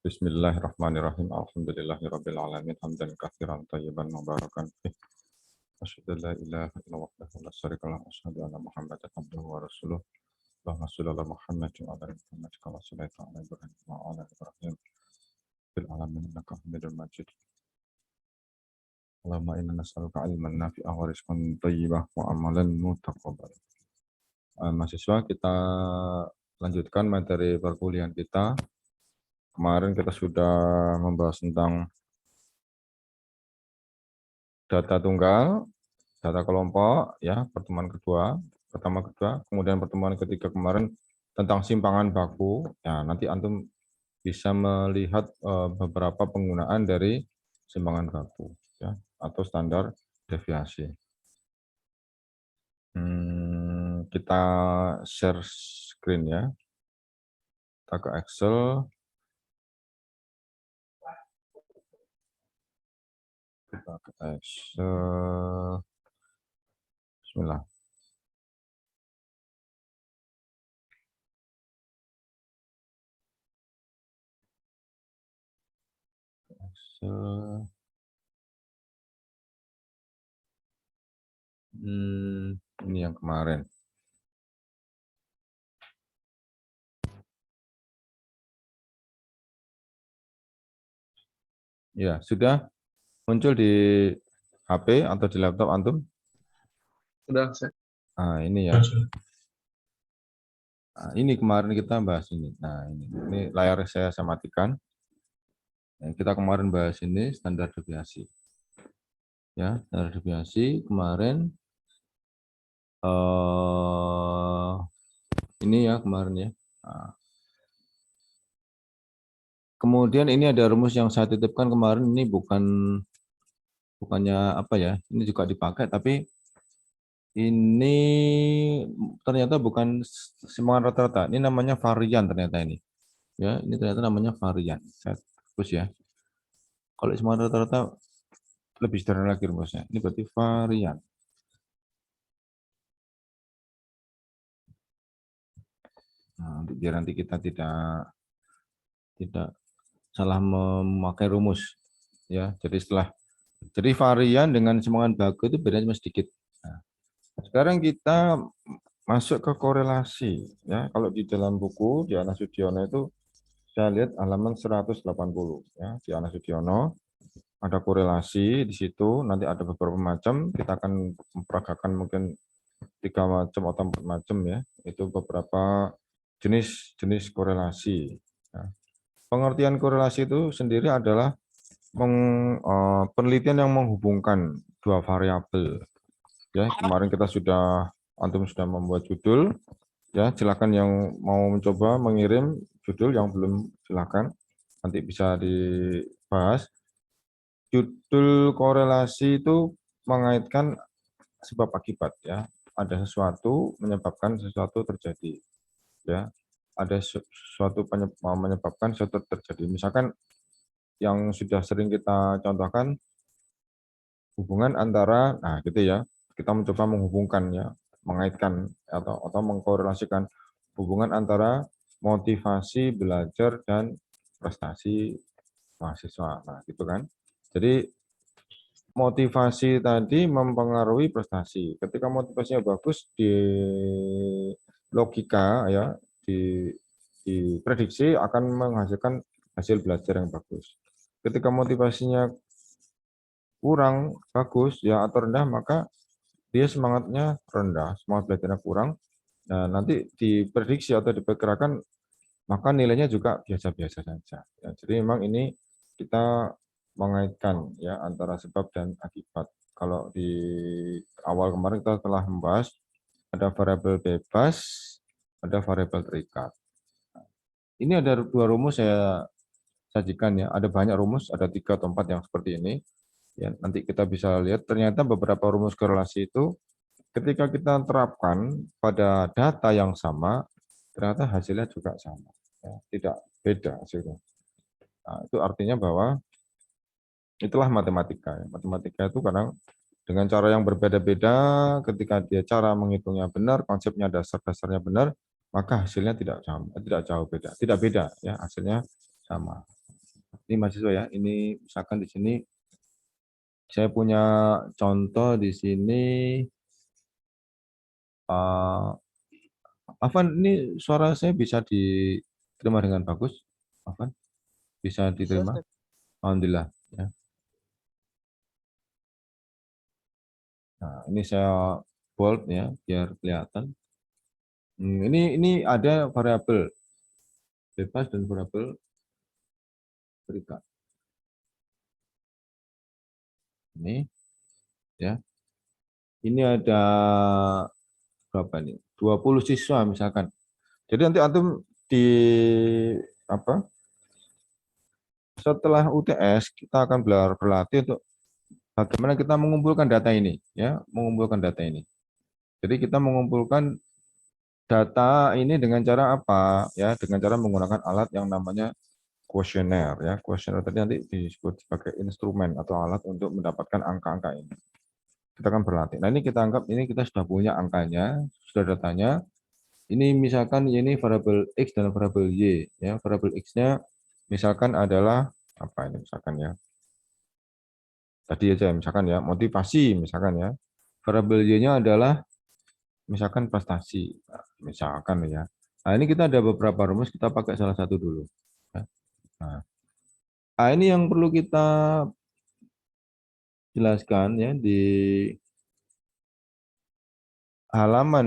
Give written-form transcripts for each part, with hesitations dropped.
Bismillahirrahmanirrahim. Alhamdulillahirabbil alamin. Hamdan katsiran thayyiban mubarakan fih. Asyhadu an la ilaha illallah wahdahu la syarika lahu wa asyhadu anna Muhammadan abduhu wa rasuluh. Allahumma shalli ala Muhammad wa ala ali Muhammad kama shallaita ala Ibrahim wa ala ali Ibrahim fil alamin innaka Hamidum Majid. Allahumma inna nas'aluka ilman nafi'an wa rizqan thayyiban wa amalan mutaqabbalan. Mahasiswa, kita lanjutkan materi perkuliahan kita. Kemarin kita sudah membahas tentang data tunggal, data kelompok, ya, pertemuan pertama kedua, kemudian pertemuan ketiga kemarin tentang simpangan baku. Ya, nanti antum bisa melihat beberapa penggunaan dari simpangan baku, ya, atau standar deviasi. Kita share screen ya, kita ke Excel. Kita ke Excel. Bismillah. Excel. Ini yang kemarin. Ya, sudah muncul di HP atau di laptop antum? Sudah, saya. Nah, ini ya. Nah, ini kemarin kita bahas ini. Nah, ini layar saya matikan. Kita kemarin bahas ini standar deviasi. Ya, standar deviasi kemarin ini ya kemarin ya. Nah, kemudian ini ada rumus yang saya titipkan kemarin, ini bukannya apa ya? Ini juga dipakai, tapi ini ternyata bukan simpangan rata-rata. Ini namanya varian ternyata ini. Ya, ini ternyata namanya varian. Saya hapus ya. Kalau simpangan rata-rata lebih sederhana lagi rumusnya. Ini berarti varian. Nah, biar nanti kita tidak salah memakai rumus. Ya, jadi varian dengan simpangan baku itu bedanya cuma sedikit. Nah, sekarang kita masuk ke korelasi. Ya, kalau di dalam buku di Anas Sudiono itu saya lihat halaman 180 ya, di Anas Sudiono ada korelasi di situ, nanti ada beberapa macam, kita akan memperagakan mungkin 3 macam atau 4 macam ya, itu beberapa jenis korelasi. Nah, pengertian korelasi itu sendiri adalah penelitian yang menghubungkan dua variabel. Ya, kemarin kita antum sudah membuat judul. Ya, silakan yang mau mencoba mengirim judul, yang belum silakan nanti bisa dibahas. Judul korelasi itu mengaitkan sebab akibat ya. Ada sesuatu menyebabkan sesuatu terjadi. Ya. Ada sesuatu menyebabkan sesuatu terjadi. Misalkan yang sudah sering kita contohkan hubungan antara, nah gitu ya. Kita mencoba menghubungkan ya, mengaitkan atau mengkorelasikan hubungan antara motivasi belajar dan prestasi mahasiswa. Nah, gitu kan. Jadi motivasi tadi mempengaruhi prestasi. Ketika motivasinya bagus di logika ya, di prediksi akan menghasilkan hasil belajar yang bagus. Ketika motivasinya kurang bagus ya atau rendah, maka dia semangatnya rendah, semangat belajarnya kurang. Nah, nanti diprediksi atau diperkirakan maka nilainya juga biasa-biasa saja. Ya, jadi memang ini kita mengaitkan ya antara sebab dan akibat. Kalau di awal kemarin kita telah membahas ada variabel bebas, ada variabel terikat. Ini ada 2 rumus saya sajikan ya. Ada banyak rumus, ada 3 atau 4 yang seperti ini. Ya, nanti kita bisa lihat ternyata beberapa rumus korelasi itu ketika kita terapkan pada data yang sama, ternyata hasilnya juga sama. Ya, tidak beda hasilnya. Nah, itu artinya bahwa itulah matematika. Matematika itu kadang dengan cara yang berbeda-beda, ketika dia cara menghitungnya benar, konsepnya dasar-dasarnya benar, maka hasilnya tidak jauh beda. Tidak beda, ya hasilnya sama. ini mahasiswa ya. Ini misalkan di sini saya punya contoh di sini. Afan, ini suara saya bisa diterima dengan bagus? Afan, bisa Bisa, diterima? Chef. Alhamdulillah. Ya. Nah, ini saya bold ya, biar kelihatan. Ini ada variabel bebas dan variabel terikat. Ini ya. Ini ada berapa nih? 20 siswa misalkan. Jadi nanti antum di apa? Setelah UTS kita akan berlatih untuk bagaimana kita mengumpulkan data ini, ya, mengumpulkan data ini. Jadi kita mengumpulkan data ini dengan cara apa? Ya, dengan cara menggunakan alat yang namanya kuesioner. Ya, kuesioner tadi nanti disebut sebagai instrumen atau alat untuk mendapatkan angka-angka ini. Kita akan berlatih. Nah, ini kita anggap ini kita sudah punya angkanya, sudah datanya. Ini misalkan ini variabel X dan variabel Y. Ya, variabel X-nya misalkan adalah apa ini misalkan ya. Tadi aja misalkan ya, motivasi misalkan ya. Variabel Y-nya adalah misalkan prestasi. Nah, misalkan ya. Nah, ini kita ada beberapa rumus, kita pakai salah satu dulu. Ya. Nah, ini yang perlu kita jelaskan ya di halaman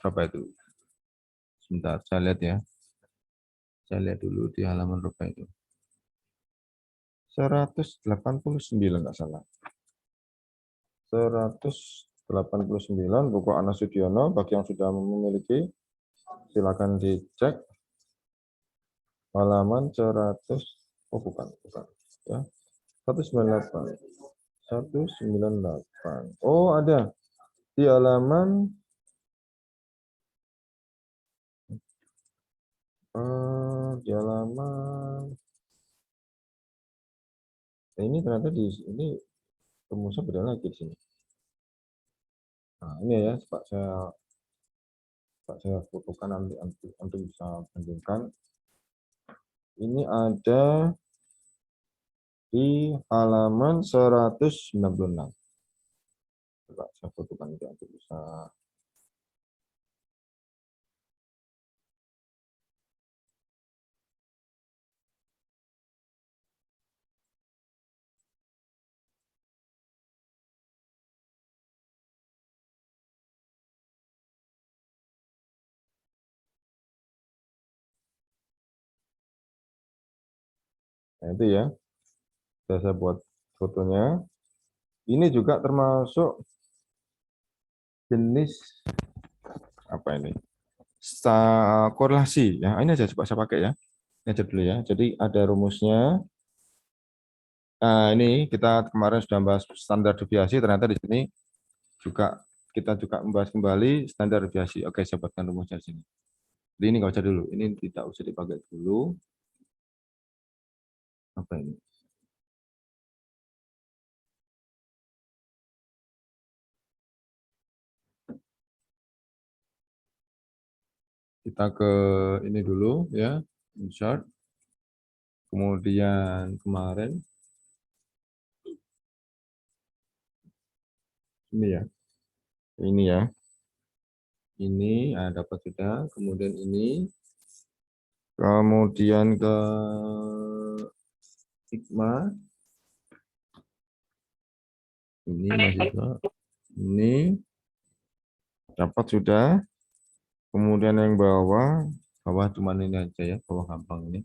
berapa itu? Sebentar, saya lihat ya. Saya lihat dulu di halaman berapa itu. 189 nggak salah. 189 buku Anas Sudiono. Bagi yang sudah memiliki, silakan dicek halaman 100. Oh bukan, ya. 198. 198. Oh ada di halaman di halaman ini ternyata di ini rumusnya beda lagi di sini. Nah, ini ya, Pak saya fotokan nanti bisa bandingkan. Ini ada di halaman 196. Coba saya fotokan itu nanti bisa. Nah, itu ya. Sudah saya buat fotonya. Ini juga termasuk jenis apa ini? Korelasi ya. Ini aja coba saya pakai ya. Ini aja dulu ya. Jadi ada rumusnya. Nah, ini kita kemarin sudah bahas standar deviasi, ternyata di sini juga kita juga membahas kembali standar deviasi. Oke, saya buatkan rumusnya di sini. Jadi ini nggak usah dulu. Ini tidak usah dipakai dulu. Apa ini? Kita ke ini dulu ya, insert. Kemudian kemarin ini ya, ini ya, ini dapat sudah. Kemudian ini, kemudian ke sigma, ini mahasiswa, ini dapat sudah. Kemudian yang bawah cuman ini aja ya, bawah gampang ini.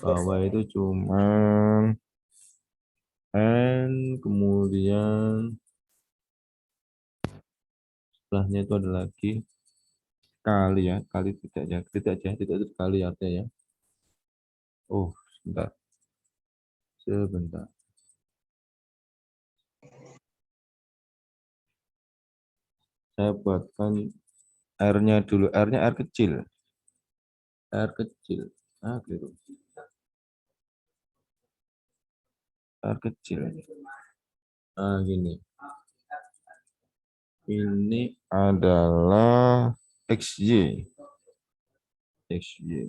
Bawah itu cuman N, kemudian setelahnya itu ada lagi kali ya, kali tidak ya, tidak itu kali artinya ya. Oh, sebentar, sebentar. Saya buatkan R-nya dulu, R-nya R kecil, R kecil, gitu, R kecil. Gini, ini adalah XY, XY.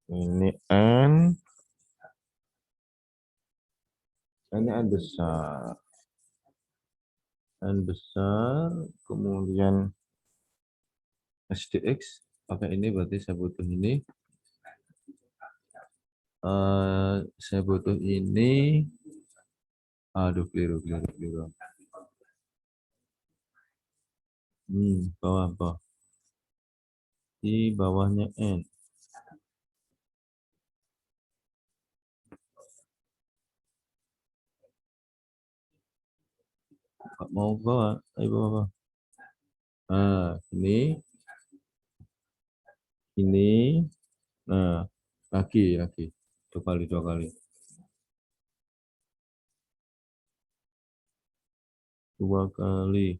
Ini N besar. N besar, kemudian SDX, pakai ini berarti saya butuh ini. Saya butuh ini. Aduh, keliru. Bawah. Di bawahnya N. Mau bawah, ayo bawah. Nah, ini, nah, lagi, dua kali. Dua kali.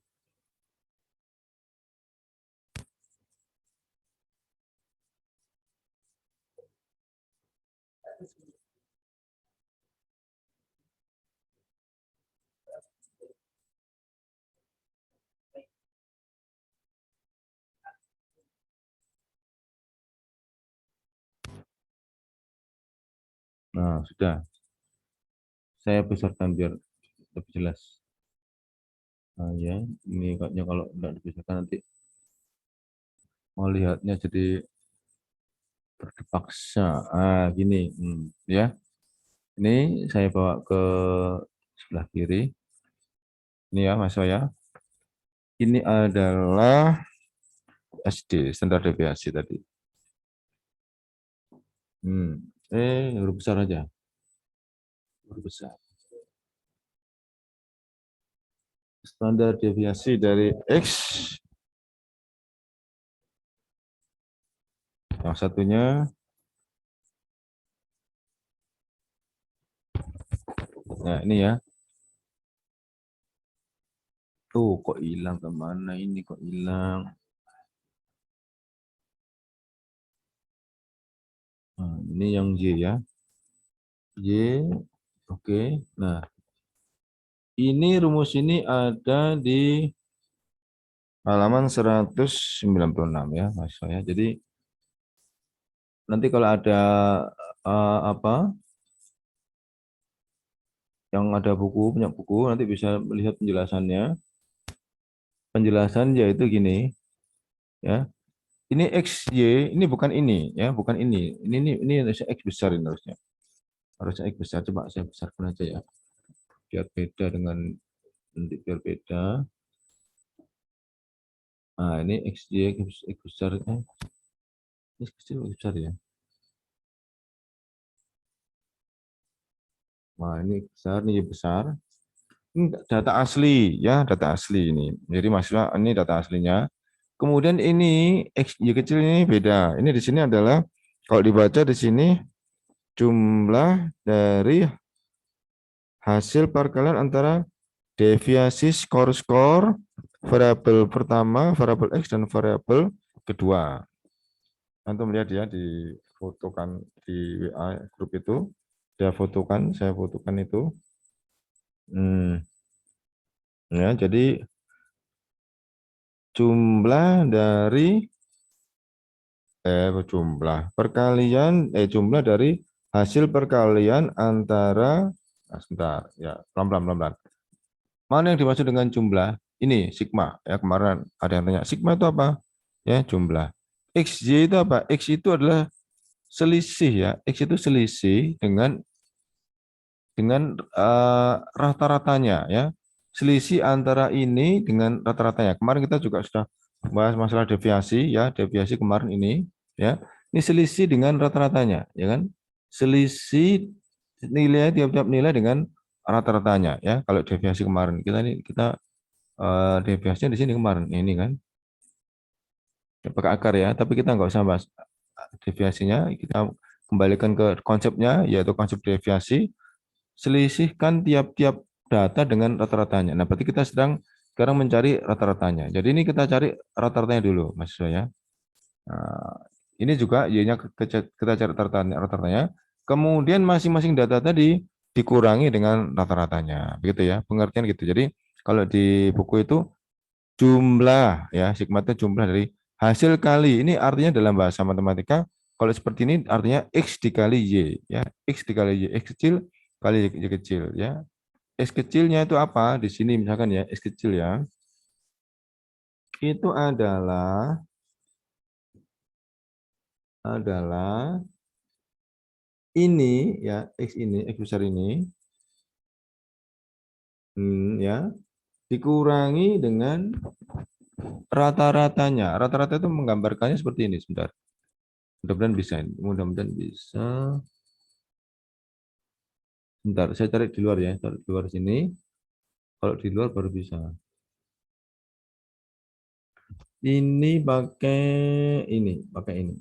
Nah, sudah. Saya besarkan biar lebih jelas. Nah, ya, ini kayaknya kalau tidak dibesarkan nanti mau lihatnya jadi terpaksa. Gini, ya. Ini saya bawa ke sebelah kiri. Ini ya, Mas ya. Ini adalah SD, standar deviasi tadi. Huruf besar aja. Huruf besar. Standar deviasi dari X. Yang satunya. Nah, ini ya. Tuh, kok hilang kemana ini? Kok hilang? Nah, ini yang Y ya. Y, oke. Nah, ini rumus ini ada di halaman 196 ya, Mas ya. Jadi nanti kalau ada apa yang ada punya buku nanti bisa melihat penjelasannya. Penjelasan yaitu gini, ya. Ini XY, ini bukan ini, ya, bukan ini. Ini harusnya X besar ini harusnya. Harusnya X besar. Coba saya besarkan aja ya. Biar beda dengan nanti biar beda. Nah, ini XY X besar. Ini kecil besar ya. Nah, ini besar, ini besar. Ini data asli ya, data asli ini. Jadi masalah ini data aslinya. Kemudian ini X Y kecil ini beda. Ini di sini adalah kalau dibaca di sini jumlah dari hasil perkalian antara deviasi skor variabel pertama, variabel X dan variabel kedua. Antum lihat ya di fotokan di WA grup itu. Dia fotokan, saya fotokan itu. Ya, jadi jumlah dari jumlah dari hasil perkalian antara sebentar ya, pelan-pelan. Mana yang dimaksud dengan jumlah? Ini sigma ya, kemarin ada yang tanya sigma itu apa? Ya, jumlah. XY itu apa? X itu adalah selisih ya. X itu selisih dengan rata-ratanya ya. Selisih antara ini dengan rata-ratanya. Kemarin kita juga sudah bahas masalah deviasi ya, deviasi kemarin ini ya. Ini selisih dengan rata-ratanya ya kan? Selisih nilai tiap-tiap nilai dengan rata-ratanya ya. Kalau deviasi kemarin kita deviasinya di sini kemarin ini kan pakai akar ya, tapi kita nggak usah bahas deviasinya, kita kembalikan ke konsepnya yaitu konsep deviasi. Selisihkan tiap-tiap data dengan rata-ratanya. Nah, berarti kita sekarang mencari rata-ratanya. Jadi ini kita cari rata-ratanya dulu, Mas ya. Nah, ini juga Y-nya kita cari rata-ratanya. Kemudian masing-masing data tadi dikurangi dengan rata-ratanya. Begitu ya, pengertian gitu. Jadi kalau di buku itu jumlah ya, sigma itu jumlah dari hasil kali. Ini artinya dalam bahasa matematika Kalau seperti ini artinya X dikali Y, ya. X dikali Y, X kecil kali Y kecil, ya. X kecilnya itu apa? Di sini misalkan ya, X kecil ya. Itu adalah ini ya, X ini, X besar ini, ya, dikurangi dengan rata-ratanya. Rata-rata itu menggambarkannya seperti ini, sebentar. Mudah-mudahan bisa, mudah-mudahan bisa. Sebentar, saya cari di luar ya, cari di luar sini. Kalau di luar baru bisa. Ini pakai pakai ini.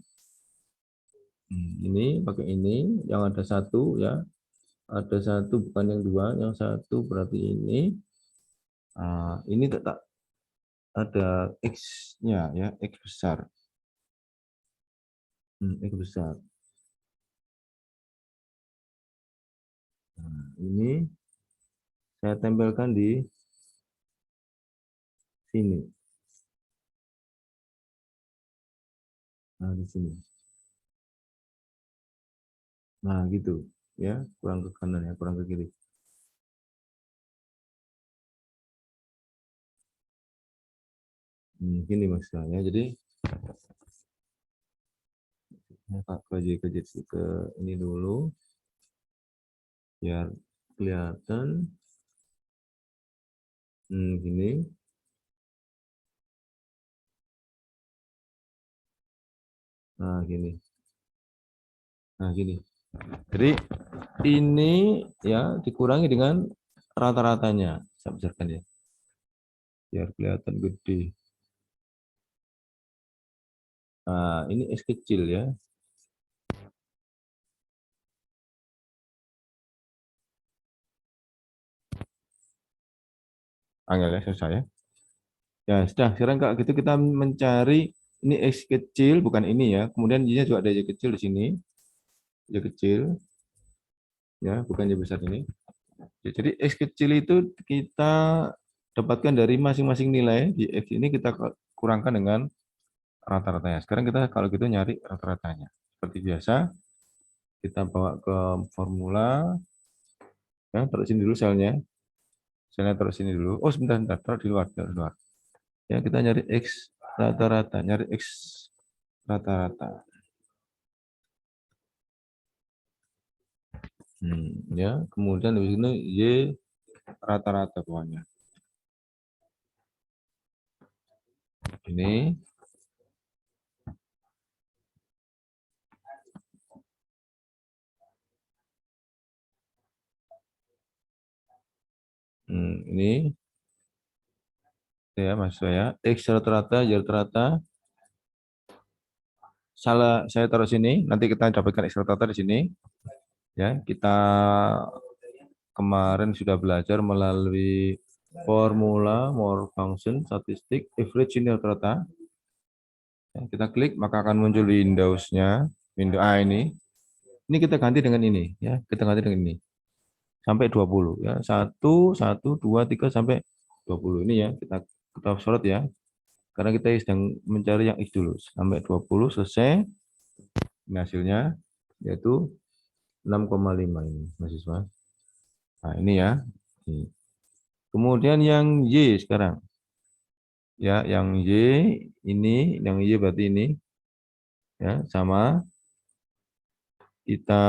Ini pakai ini, yang ada satu ya, ada satu bukan yang dua, yang satu berarti ini. Ini tetap ada X-nya ya, X besar. X besar. Nah, ini saya tempelkan di sini. Nah, di sini. Nah, gitu ya, kurang ke kanan ya, kurang ke kiri. Gini maksudnya. Jadi ke ini dulu biar kelihatan. Gini. Nah, gini. Nah, gini. Jadi ini ya dikurangi dengan rata-ratanya. Saya besarkan ya. Biar kelihatan gede. Nah, ini S kecil ya. Angel ya, susah ya. Ya, sudah. Sekarang Kak, gitu kita mencari ini X kecil, bukan ini ya. Kemudian Y-nya juga ada Y kecil di sini. Y kecil, ya, bukan Y besar ini. Ya, jadi X kecil itu kita dapatkan dari masing-masing nilai. Di X ini kita kurangkan dengan rata-ratanya. Sekarang kita kalau gitu nyari rata-ratanya. Seperti biasa, kita bawa ke formula. Ya, taruh sini dulu selnya. Selnya taruh sini dulu. Oh, sebentar, taruh di luar, taruh di luar. Ya, kita nyari X rata-rata, nyari X rata-rata. Ya, kemudian di sini Y rata-rata pokoknya. Ini ini ya mas saya X rata-rata, Y rata-rata. Salah saya taruh sini, nanti kita dapatkan X rata-rata di sini. Ya, kita kemarin sudah belajar melalui formula more function statistik average ini rata-rata. Ya, kita klik maka akan muncul Windows-nya, Windows A ini. Ini kita ganti dengan ini ya, kita ganti dengan ini. Sampai 20 ya. 1 1 2 3 sampai 20 ini ya, kita sorot ya. Karena kita sedang mencari yang X dulu. Sampai 20 selesai. Ini hasilnya yaitu 6,5 ini mahasiswa. Nah, ini ya. Kemudian yang Y sekarang. Ya, yang Y ini, yang Y berarti ini ya, sama kita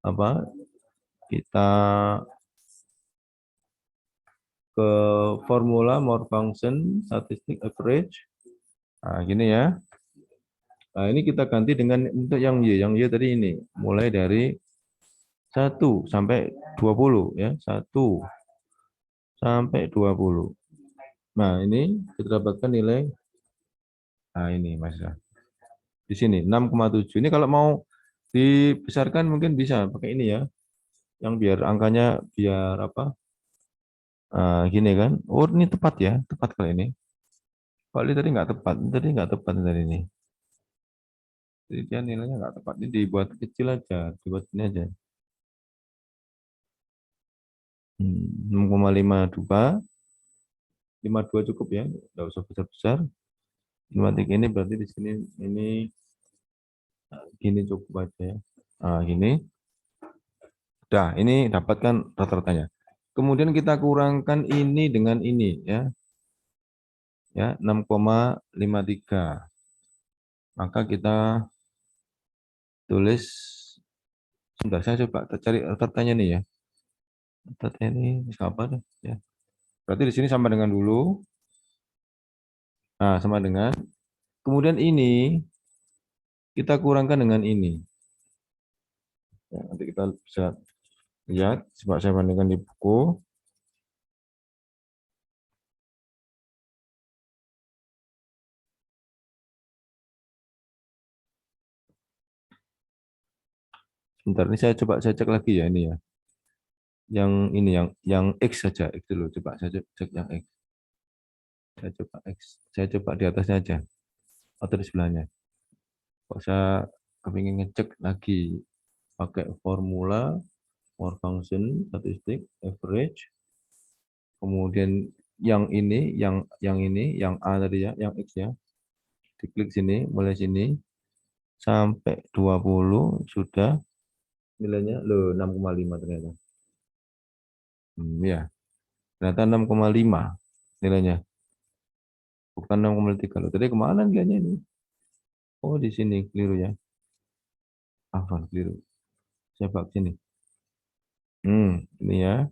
apa? Kita ke formula more function statistic average. Nah, gini ya. Nah, ini kita ganti dengan untuk yang Y. Yang Y tadi ini mulai dari 1 sampai 20 ya. 1 sampai 20. Nah, ini kita dapatkan nilai. Nah, ini Mas. Di sini 6,7. Ini kalau mau dibesarkan mungkin bisa pakai ini ya. Yang biar angkanya biar apa? Gini kan. Oh, ini tepat ya. Tepat kali ini. Kalau ini tadi nggak tepat. Tadi nggak tepat tadi ini. Jadi dia nilainya nggak tepat. Ini dibuat kecil aja. Dibuat ini aja. 6,52. 52 cukup ya. Nggak usah besar-besar. Kinematik ini berarti di sini ini gini cukup aja ya. Nah, gini. Dah, ini dapatkan rata-ratanya. Kemudian kita kurangkan ini dengan ini ya. Ya, 6,53. Maka kita tulis sebentar saya coba cari rata-ratanya nih ya. Rata-ratanya ini apa tuh ya. Berarti di sini sama dengan dulu. Nah, sama dengan. Kemudian ini kita kurangkan dengan ini. Ya, nanti kita bisa lihat. Coba saya bandingkan di buku. Sebentar, ini saya cek lagi ya ini ya. Yang ini yang X saja, X dulu. Coba saya cek yang X. Saya coba X. Saya coba di atasnya aja atau di sebelahnya. Kok saya kepingin ngecek lagi pakai formula more function statistik average. Kemudian yang ini, yang ini, yang A tadi ya, yang X ya. Diklik sini, mulai sini sampai 20 sudah nilainya loh 6,5 ternyata. Ya, ternyata 6,5 nilainya. Bukan 6,3 loh. Tadi kemana nilainya ini? Oh, di sini keliru ya. Afwan, keliru. Saya bak sini. Ini ya.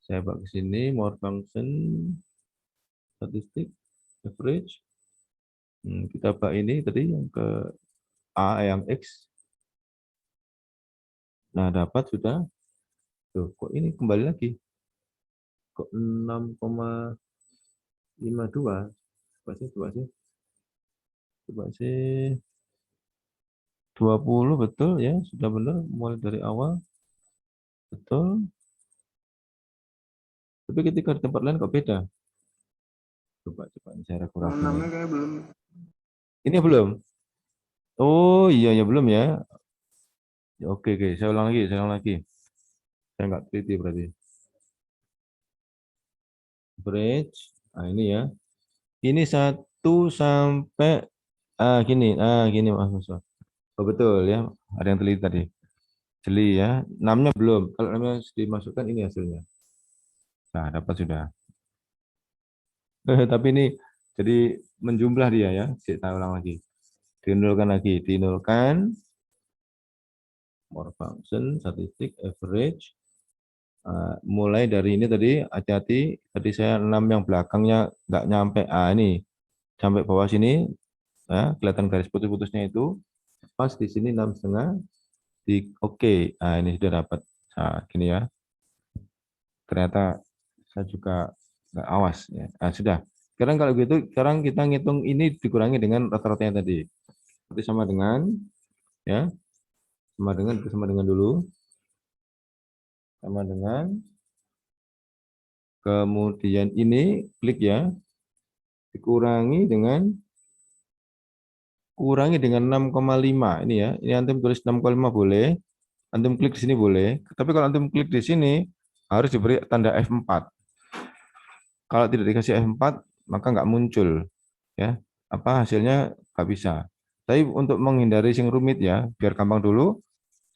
Saya bak ke sini more function statistik average. Kita bak ini tadi yang ke A yang X. Nah, dapat sudah. Tuh, kok ini kembali lagi? Kok 6,52? Coba sih. Coba sih. 20 betul ya, sudah benar mulai dari awal. Betul. Tapi ketika di tempat lain kok beda? Coba ini saya ragu-ragu. 6-nya kayak belum. Ini belum. Oh iya ya belum ya. Ya, oke, saya ulang lagi, Saya nggak teliti berarti. Bridge. Nah, ini ya. Ini 1 sampai gini Mas Musa. Oh betul ya. Ada yang teliti tadi. Jeli ya. 6-nya belum. Kalau 6-nya dimasukkan ini hasilnya. Nah, dapat sudah. Tapi ini jadi menjumlah dia ya. Saya ulang lagi. Dinolkan lagi. Dinolkan. More function, statistik, average. Mulai dari ini tadi, hati-hati. Tadi saya 6 yang belakangnya nggak nyampe. Ini. Sampai bawah sini. Ya, kelihatan garis putus-putusnya itu. Pas di sini 6,5. Oke. Nah, ini sudah dapat. Nah, gini ya. Ternyata saya juga nggak awas ya. Nah, sudah. Sekarang kalau gitu, sekarang kita ngitung ini dikurangi dengan rata-ratanya tadi. Berarti sama dengan ya, sama dengan dulu. Sama dengan kemudian ini klik ya. Dikurangi dengan 6,5 ini ya. Ini antum tulis 6,5 boleh. Antum klik di sini boleh. Tapi kalau antum klik di sini harus diberi tanda F4. Kalau tidak dikasih F4 maka nggak muncul ya. Apa hasilnya nggak bisa. Tapi untuk menghindari sing rumit ya, biar gampang dulu.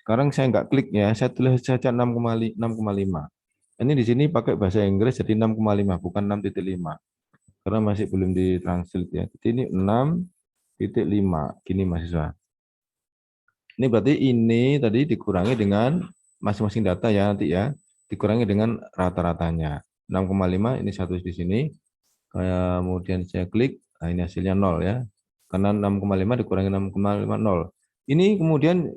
Sekarang saya nggak klik ya, saya tulis saja 6,5. Ini di sini pakai bahasa Inggris jadi 6,5 bukan 6,5 karena masih belum ditranslate ya. Jadi ini 6,5 gini mahasiswa. Ini berarti ini tadi dikurangi dengan masing-masing data ya nanti ya, dikurangi dengan rata-ratanya. 6,5 ini satu di sini. Kemudian saya klik, nah ini hasilnya 0 ya. Karena 6,5 dikurangi 6,50. Ini kemudian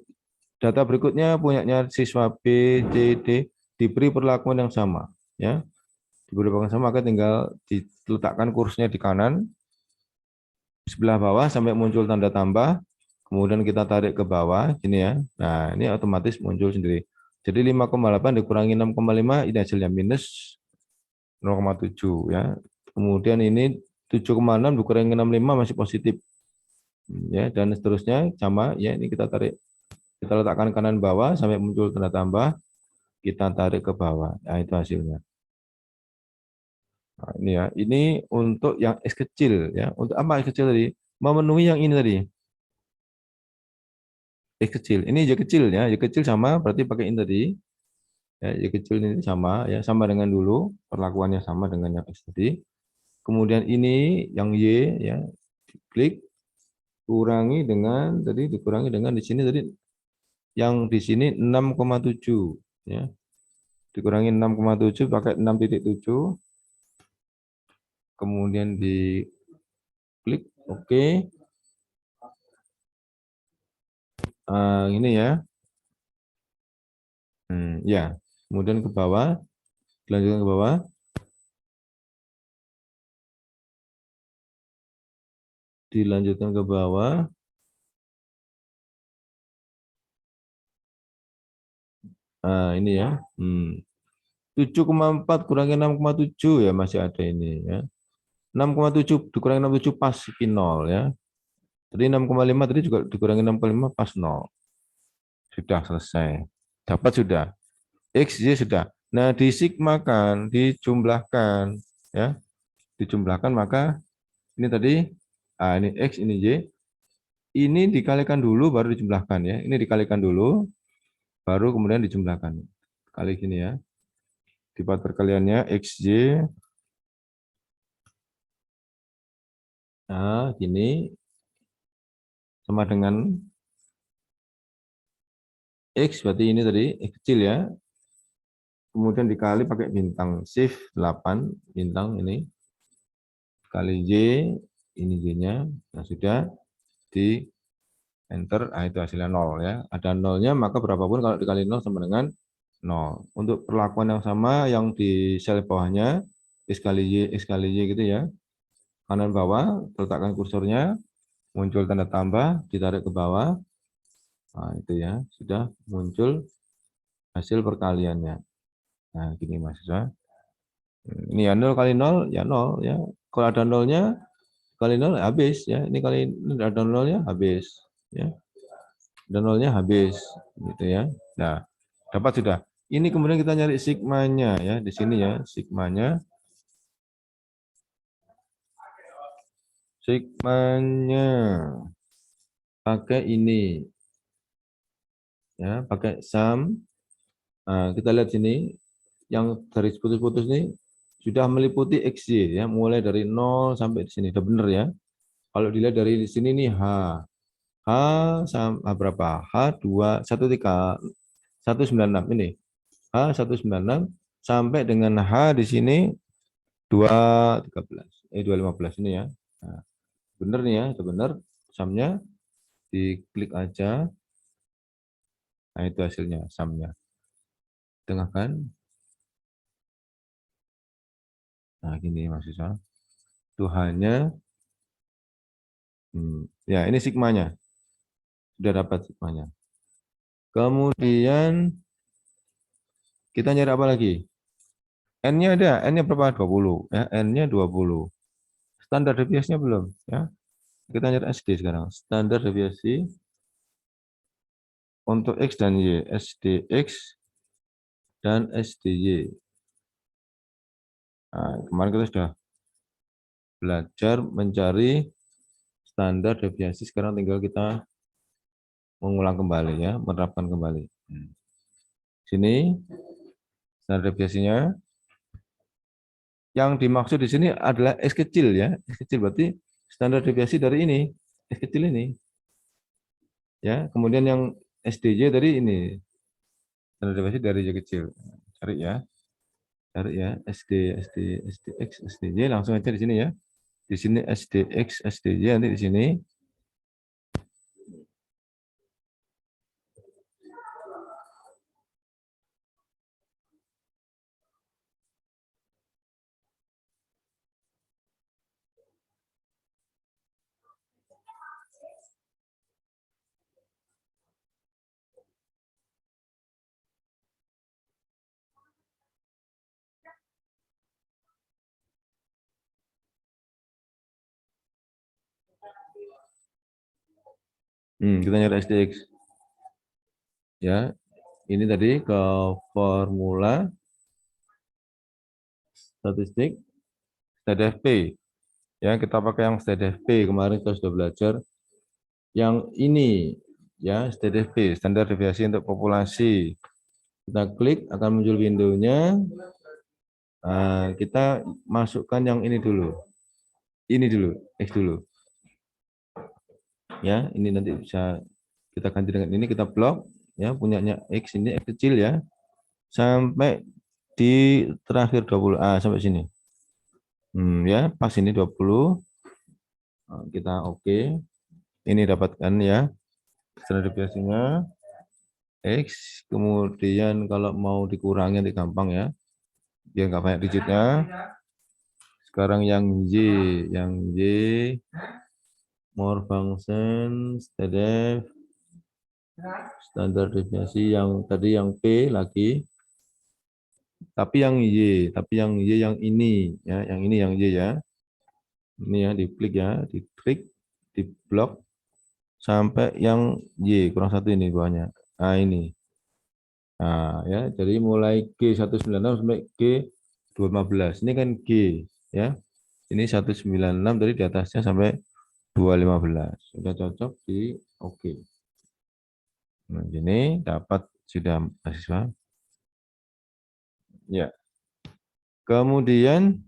data berikutnya punyanya siswa B, C, D diberi perlakuan yang sama ya. Diberi perlakuan sama maka tinggal diletakkan kursnya di kanan sebelah bawah sampai muncul tanda tambah. Kemudian kita tarik ke bawah gini ya. Nah, ini otomatis muncul sendiri. Jadi 5,8 dikurangi 6,5 ini hasilnya minus 0,7 ya. Kemudian ini 7,6 dikurangi 6,5 masih positif. Ya, dan seterusnya sama ya, ini kita tarik. Kita letakkan kanan bawah sampai muncul tanda tambah, kita tarik ke bawah. Nah, itu hasilnya. Nah, ini ya, ini untuk yang X kecil ya. Untuk apa X kecil tadi? Memenuhi yang ini tadi. X kecil. Ini Y kecil ya. Y kecil sama berarti pakai ini tadi. Ya, Y kecil ini sama ya, sama dengan dulu, perlakuannya sama dengan yang X tadi. Kemudian ini yang Y ya, klik kurangi dengan tadi, dikurangi dengan di sini tadi, yang di sini 6,7 ya. Dikurangi 6,7 pakai 6,7, kemudian di klik oke. Ini ya. Ya. Kemudian ke bawah, dilanjutkan ke bawah. Dilanjutkan ke bawah. Ini ya. 7,4 kurangi 6,7 ya, masih ada ini ya. 6,7 dikurangi 6,7 pas ki 0 ya. Tadi 6,5 tadi juga dikurangi 6,5 pas 0. Sudah selesai. Dapat sudah. X, Y sudah. Nah, disigmakan, dijumlahkan ya. Dijumlahkan maka ini tadi, ini X, ini Y. Ini dikalikan dulu baru dijumlahkan ya. Ini dikalikan dulu baru kemudian dijumlahkan. Kali gini ya. Di part perkaliannya X, Y. Nah, gini sama dengan X, berarti ini tadi X kecil ya. Kemudian dikali pakai bintang, shift 8, bintang ini. Kali Y, ini Y-nya. Nah, sudah di enter, itu hasilnya 0 ya. Ada nolnya, maka berapapun kalau dikali 0 sama dengan 0. Untuk perlakuan yang sama, yang di sel bawahnya, X kali Y gitu ya. Kanan bawah, letakkan kursornya, muncul tanda tambah, ditarik ke bawah. Nah, itu ya, sudah muncul hasil perkaliannya. Nah, gini mahasiswa. Ini ya 0 kali 0, ya 0 ya. Kalau ada nolnya, kali 0 habis ya. Ini kali ini ada nolnya habis ya. Dan nolnya habis gitu ya. Nah, dapat sudah. Ini kemudian kita nyari sigmanya ya, di sini ya, sigmanya. Sigmanya pakai ini ya, pakai sum. Nah, kita lihat sini yang garis putus-putus ini sudah meliputi XY ya, mulai dari 0 sampai di sini. Sudah benar ya. Kalau dilihat dari sini nih H. H sama berapa? H2 196 ini. H196 sampai dengan H di sini 213. 215 ini ya. Nah, benar nih ya, itu benar. Sumnya diklik aja. Nah, itu hasilnya, sumnya. Tengahkan. Nah, gini mahasiswa. Itu hanya ya, ini sigmanya. Sudah dapat sigmanya. Kemudian kita nyari apa lagi? N-nya ada, N-nya berapa? 20. Ya, N-nya 20. Standar deviasinya belum. Ya. Kita nyari SD sekarang. Standar deviasi untuk X dan Y. SDX dan SDY. Nah, kemarin kita sudah belajar mencari standar deviasi. Sekarang tinggal kita mengulang kembali ya, menerapkan kembali. Sini standar deviasinya. Yang dimaksud di sini adalah X kecil ya. X kecil berarti standar deviasi dari ini, X kecil ini. Ya, kemudian yang SDY tadi ini standar deviasi dari Y kecil. Cari ya. Cari ya, SDX, SDY, langsung aja di sini ya. Di sini SDX, SDY, nanti di sini. Kita nyari SDX. Ya, ini tadi ke formula statistik. STDFP. Ya, kita pakai yang STDFP. Kemarin kita sudah belajar yang ini, ya, STDFP, standar deviasi untuk populasi. Kita klik, akan muncul windownya. Nah, kita masukkan yang ini dulu. Ini dulu, X dulu. Ya, ini nanti bisa kita ganti dengan ini, kita blok, ya, punyanya X ini, X kecil ya. Sampai di terakhir 20, sampai sini. Ya, pas ini 20. Kita oke. Ini dapatkan ya, standar deviasinya X. Kemudian kalau mau dikurangi nanti gampang ya, biar nggak banyak digitnya. Sekarang yang Y more function STDF standar deviasi yang tadi yang P lagi, tapi yang Y yang ini ya, yang ini yang Y ya. Ini ya, diklik ya, diklik, diblok sampai yang Y kurang satu ini bawahnya. Nah, ini. Nah, ya, jadi mulai G196 sampai G215. Ini kan G ya. Ini 196 tadi di atasnya sampai 215. Sudah cocok di oke. Nah, ini dapat sudah mahasiswa. Ya. Kemudian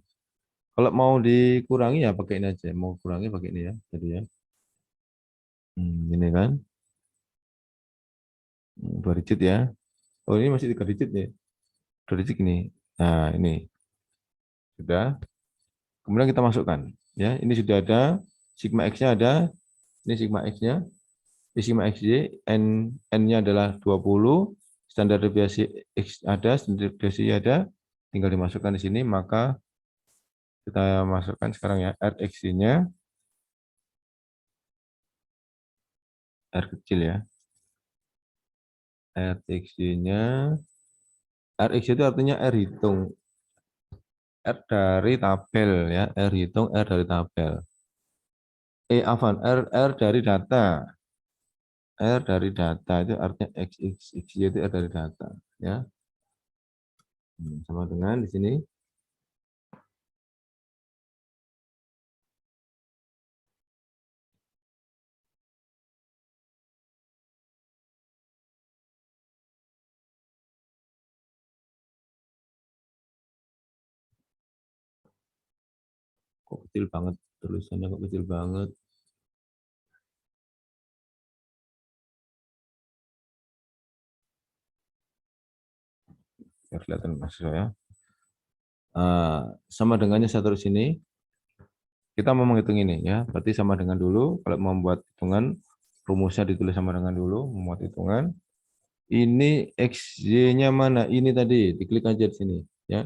kalau mau dikurangi ya pakai ini aja. Mau kurangi pakai ini ya. Jadi ya. Ini kan. 2 digit ya. Oh, ini masih 3 digit nih. 2 digit ini. Nah, ini. Sudah. Kemudian kita masukkan. Ya, ini sudah ada. Sigma X-nya ada. Ini sigma X-nya. Ini sigma XY. N-nya adalah 20. Standar deviasi X ada. Standar deviasi ada. Tinggal dimasukkan di sini. Maka kita masukkan sekarang ya. RX-nya. R kecil ya. RX-nya. RX itu artinya R hitung. R dari tabel ya. R hitung, R dari tabel. R dari data. R dari data itu artinya X itu R dari data ya. Sama dengan di sini. Kok kecil banget tulisannya, kok kecil banget. Biar kelihatan mahasiswa ya. Sama dengannya saya taruh sini. Kita mau menghitung ini ya. Berarti sama dengan dulu. Kalau mau membuat hitungan, rumusnya ditulis sama dengan dulu. Membuat hitungan. Ini XY-nya mana? Ini tadi. Diklik aja di sini ya.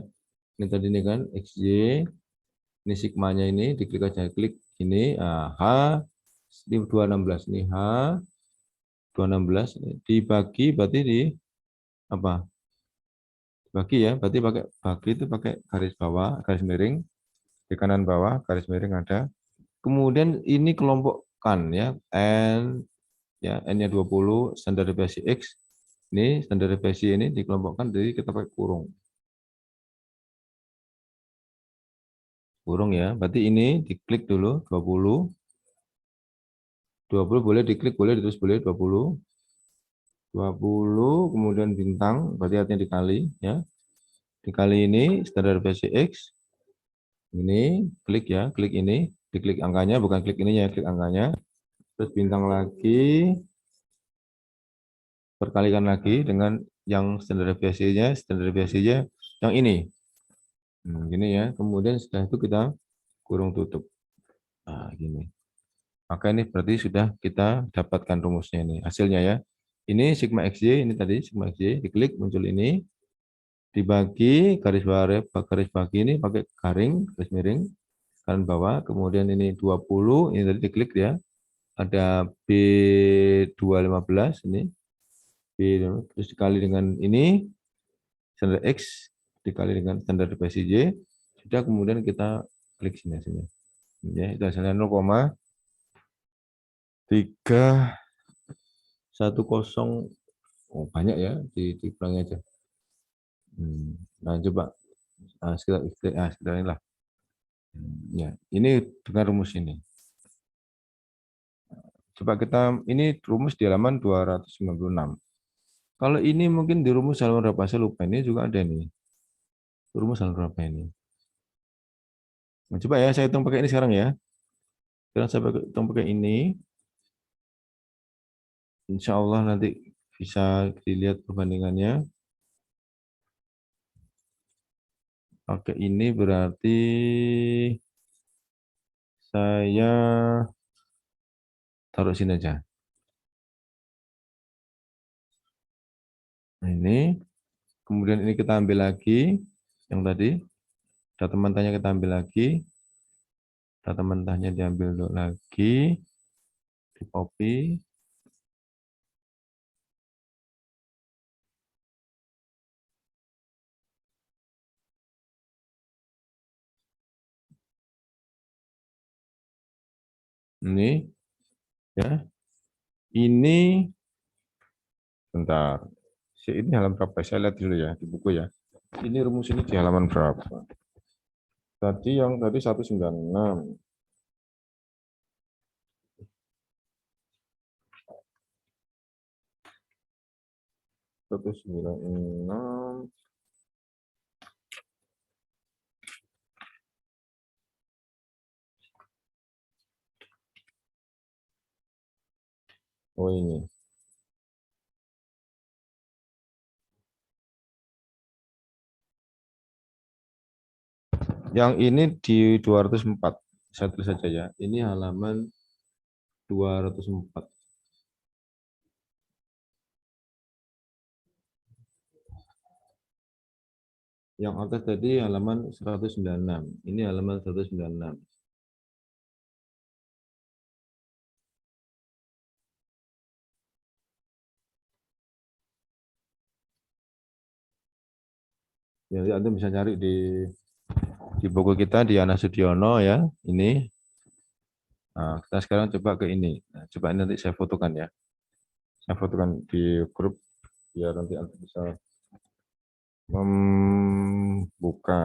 Ini tadi ini kan XY. Ini sigmanya ini. Diklik aja. Klik ini. H. Ini 216. Ini H. 216. Dibagi berarti di apa? Bagi ya. Berarti pakai bagi itu pakai garis bawah, garis miring. Di kanan bawah garis miring ada. Kemudian ini kelompokkan ya, N ya, N-nya 20, standar deviasi X. Ini standar deviasi ini dikelompokkan, jadi kita pakai kurung. Kurung ya. Berarti ini diklik dulu 20. 20 boleh diklik, boleh ditulis, boleh 20. 20 kemudian bintang, berarti artinya dikali ya. Dikali ini standar deviasi X. Ini klik ya, klik ini, diklik angkanya, bukan klik ini ya, klik angkanya. Terus bintang lagi, perkalikan lagi dengan yang standar deviasinya yang ini. Gini ya, kemudian setelah itu kita kurung tutup. Nah, gini. Maka ini berarti sudah kita dapatkan rumusnya ini, hasilnya ya. Ini sigma XY, ini tadi sigma XY, diklik muncul ini, dibagi garis bagi ini pakai garing, garis miring, kanan bawah, kemudian ini 20, ini tadi diklik ya, ada B215 ini, terus dikali dengan ini, standar X, dikali dengan standar deviasi Y, sudah kemudian kita klik sini hasilnya. Ya, itu hasilnya 0,310. Oh, banyak ya, dikurangi aja. Nah, coba sekitar inilah. Ya, ini dengan rumus ini. Coba kita, ini rumus di halaman 296. Kalau ini mungkin di rumus halaman berapa, saya lupa. Ini juga ada nih. Rumus halaman berapa ini? Nah, coba ya, saya hitung pakai ini sekarang ya. Sekarang saya hitung pakai ini. Insya Allah nanti bisa dilihat perbandingannya. Pakai ini berarti saya taruh sini aja. Nah, ini. Kemudian ini kita ambil lagi. Yang tadi. Data mentahnya kita ambil lagi. Data mentahnya diambil dulu lagi. Di copy. Ini. Ya. Ini. Bentar. Ini halaman berapa? Saya lihat dulu ya. Di buku ya. Ini rumus ini di halaman berapa? Tadi yang tadi 196. 196. Oh ini. Yang ini di 204. Saya tulis saja ya. Ini halaman 204. Yang atas tadi halaman 196. Ini halaman 196. Jadi Anda bisa cari di buku kita di Ana Sudiono ya. Ini. Nah, kita sekarang coba ke ini. Nah, coba ini nanti saya fotokan ya. Saya fotokan di grup biar nanti Anda bisa membuka.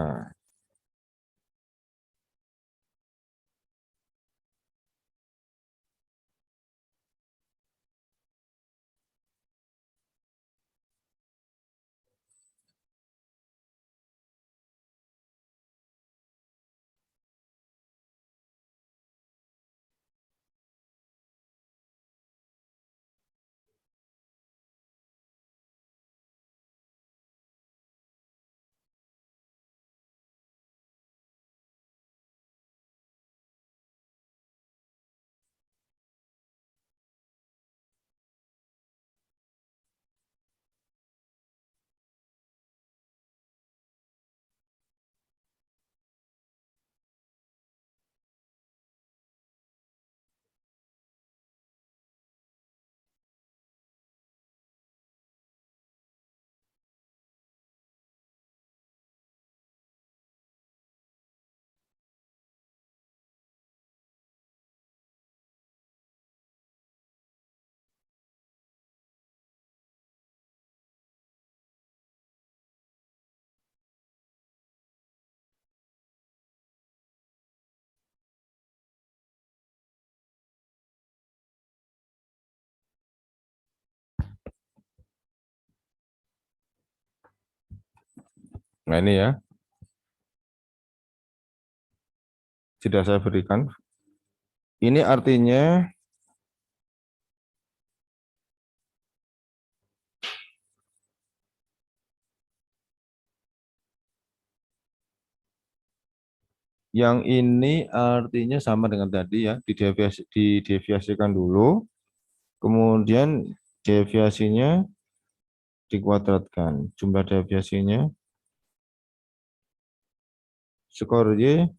Nah ini ya, sudah saya berikan. Ini artinya yang ini artinya sama dengan tadi ya, dideviasikan dulu, kemudian deviasinya dikuadratkan. Jumlah deviasinya, skor Y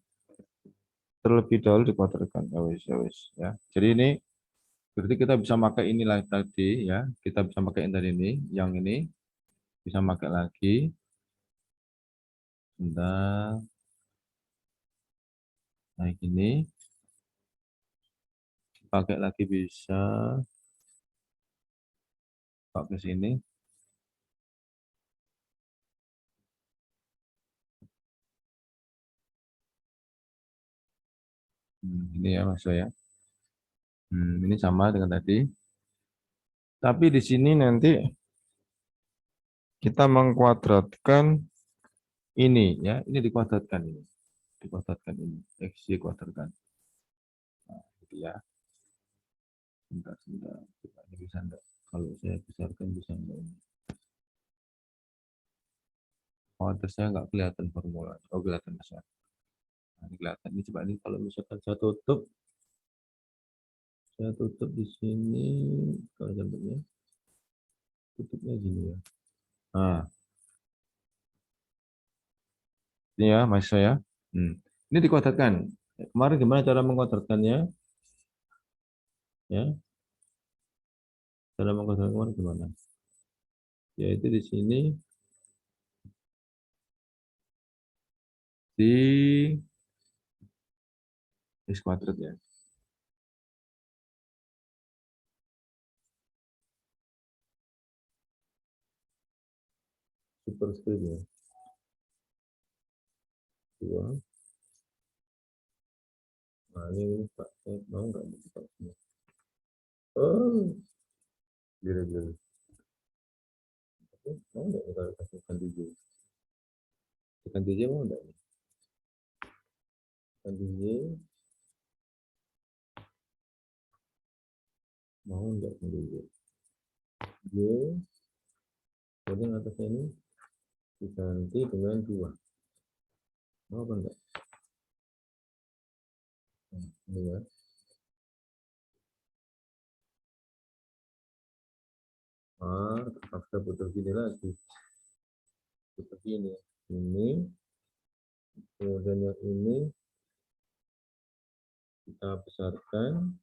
terlebih dahulu dikuadratkan. Ya wis, ya wis, ya. Jadi ini berarti kita bisa pakai inilah tadi ya, kita bisa pakai yang tadi ini, yang ini bisa pakai lagi. Bentar, nah ini pakai lagi bisa, pakai sini. Ini ya Mas ya. Ini sama dengan tadi. Tapi di sini nanti kita mengkuadratkan ini ya. Ini dikuadratkan ini. Dikuadratkan ini. X, Y kuadratkan. Nah, gitu ya. Sebentar. Coba ini bisa enggak? Kalau saya besarkan bisa enggak ini? Oh, atasnya enggak kelihatan formula. Oh, kelihatan besar. Nah, ini kelihatan. Ini coba ini kalau misalkan saya tutup di sini. Kalau contohnya tutupnya gini ya. Nah, ini ya Mas saya. Ini dikuadratkan. Kemarin gimana cara mengkuadratkannya? Ya, cara mengkuadratkan kemarin gimana? Yaitu di sini di X kuadrat ya. Superscript ya. 2. Nah, ini Pak, saya mau nggak buka ini? Oh, gila. Mau nggak kita kasihkan DJ? Kasihkan DJ mau nggak? Kasihkan DJ mau nggak DJ? J, kemudian atasnya ini diganti dengan 2. Mau apa enggak? Nah, ini ya. Terpaksa putar gini lagi. Putar gini. Ini, kemudian yang ini kita besarkan,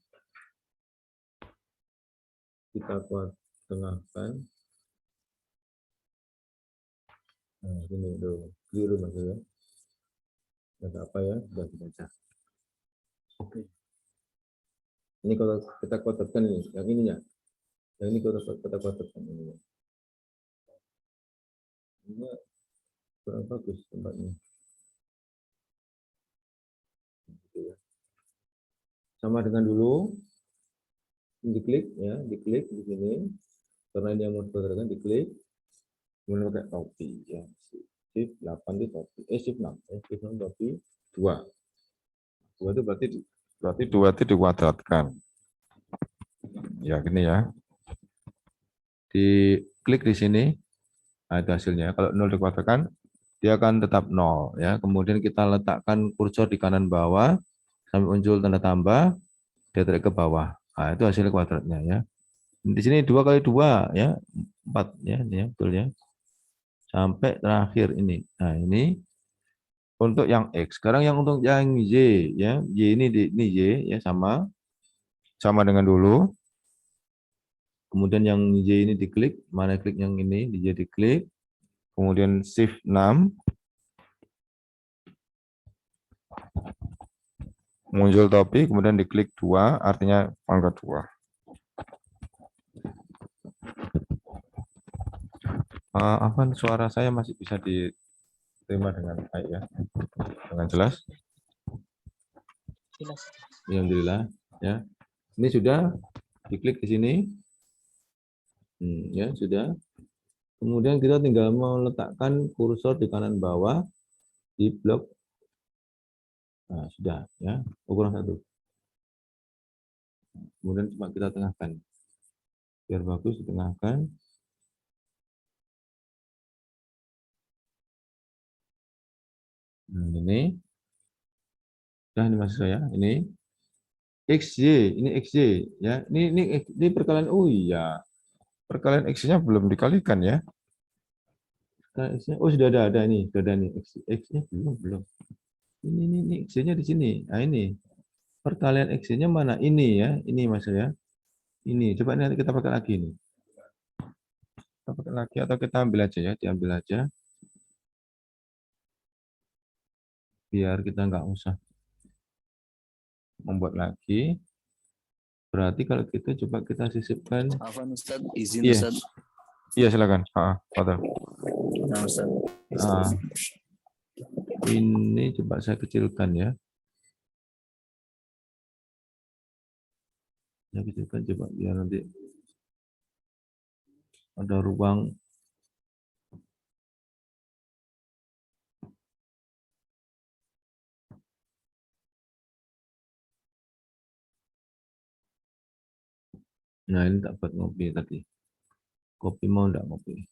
kita buat tengahkan. Nah, ini dulu. Keliru maksudnya. Ada apa ya? Sudah dibaca. Oke. Ini kalau kita kotakkan ini, yang ininya. Yang ini kita kotakkan ini. Ini kurang bagus tempatnya. Gitu ya. Sama dengan dulu. Diklik ya, diklik di sini. Karena ini yang mau dikotakkan, diklik. Kemudian pakai topi ya. Shift 8 itu topi. Shift 6. Shift 6 topi 2. 2 itu berarti 2 itu dikuadratkan. Ya gini ya. Diklik di sini. Nah, itu hasilnya. Kalau 0 dikuadratkan, dia akan tetap 0 ya. Kemudian kita letakkan kursor di kanan bawah sampai muncul tanda tambah, dia tarik ke bawah. Nah, itu hasil kuadratnya ya. Di sini 2 kali 2 ya, 4 ya, ini ya, betul ya. Sampai terakhir ini. Nah, ini untuk yang X. Sekarang yang untuk yang Y ya. Y ini Y ya sama dengan dulu. Kemudian yang Y ini diklik, mana klik yang ini, Y diklik. Kemudian Shift 6. Muncul topi, kemudian diklik 2, artinya angka 2. Apa suara saya masih bisa diterima dengan baik ya? Dengan jelas? Jelas. Alhamdulillah ya. Ini sudah diklik di sini. Ya, sudah. Kemudian kita tinggal meletakkan kursor di kanan bawah di blok. Nah, sudah ya. Ukuran 1. Kemudian cuma kita tengahkan. Biar bagus ditengahkan. Nah, ini. Nah, ini maksud saya. Ini XY, ini XY ya. Ini perkalian. Oh iya. Perkalian X-nya belum dikalikan ya. Oh, sudah ada ini, sudah ada nih. X-nya belum. Ini X-nya di sini. Nah, ini. Perkalian X-nya mana? Ini ya. Ini maksudnya. Ini. Coba nanti kita pakai lagi nih. Kita pakai lagi atau kita ambil aja ya, diambil aja. Biar kita nggak usah membuat lagi. Berarti kalau gitu coba kita sisipkan. Afwan Ustaz, izin Iya. Ustaz. Iya silakan. Fadal. Nah, Ustaz. Ini coba saya kecilkan ya. Ya kecilkan coba biar nanti ada ruang. Nah ini tak buat ngopi tadi. Kopi mau enggak ngopi?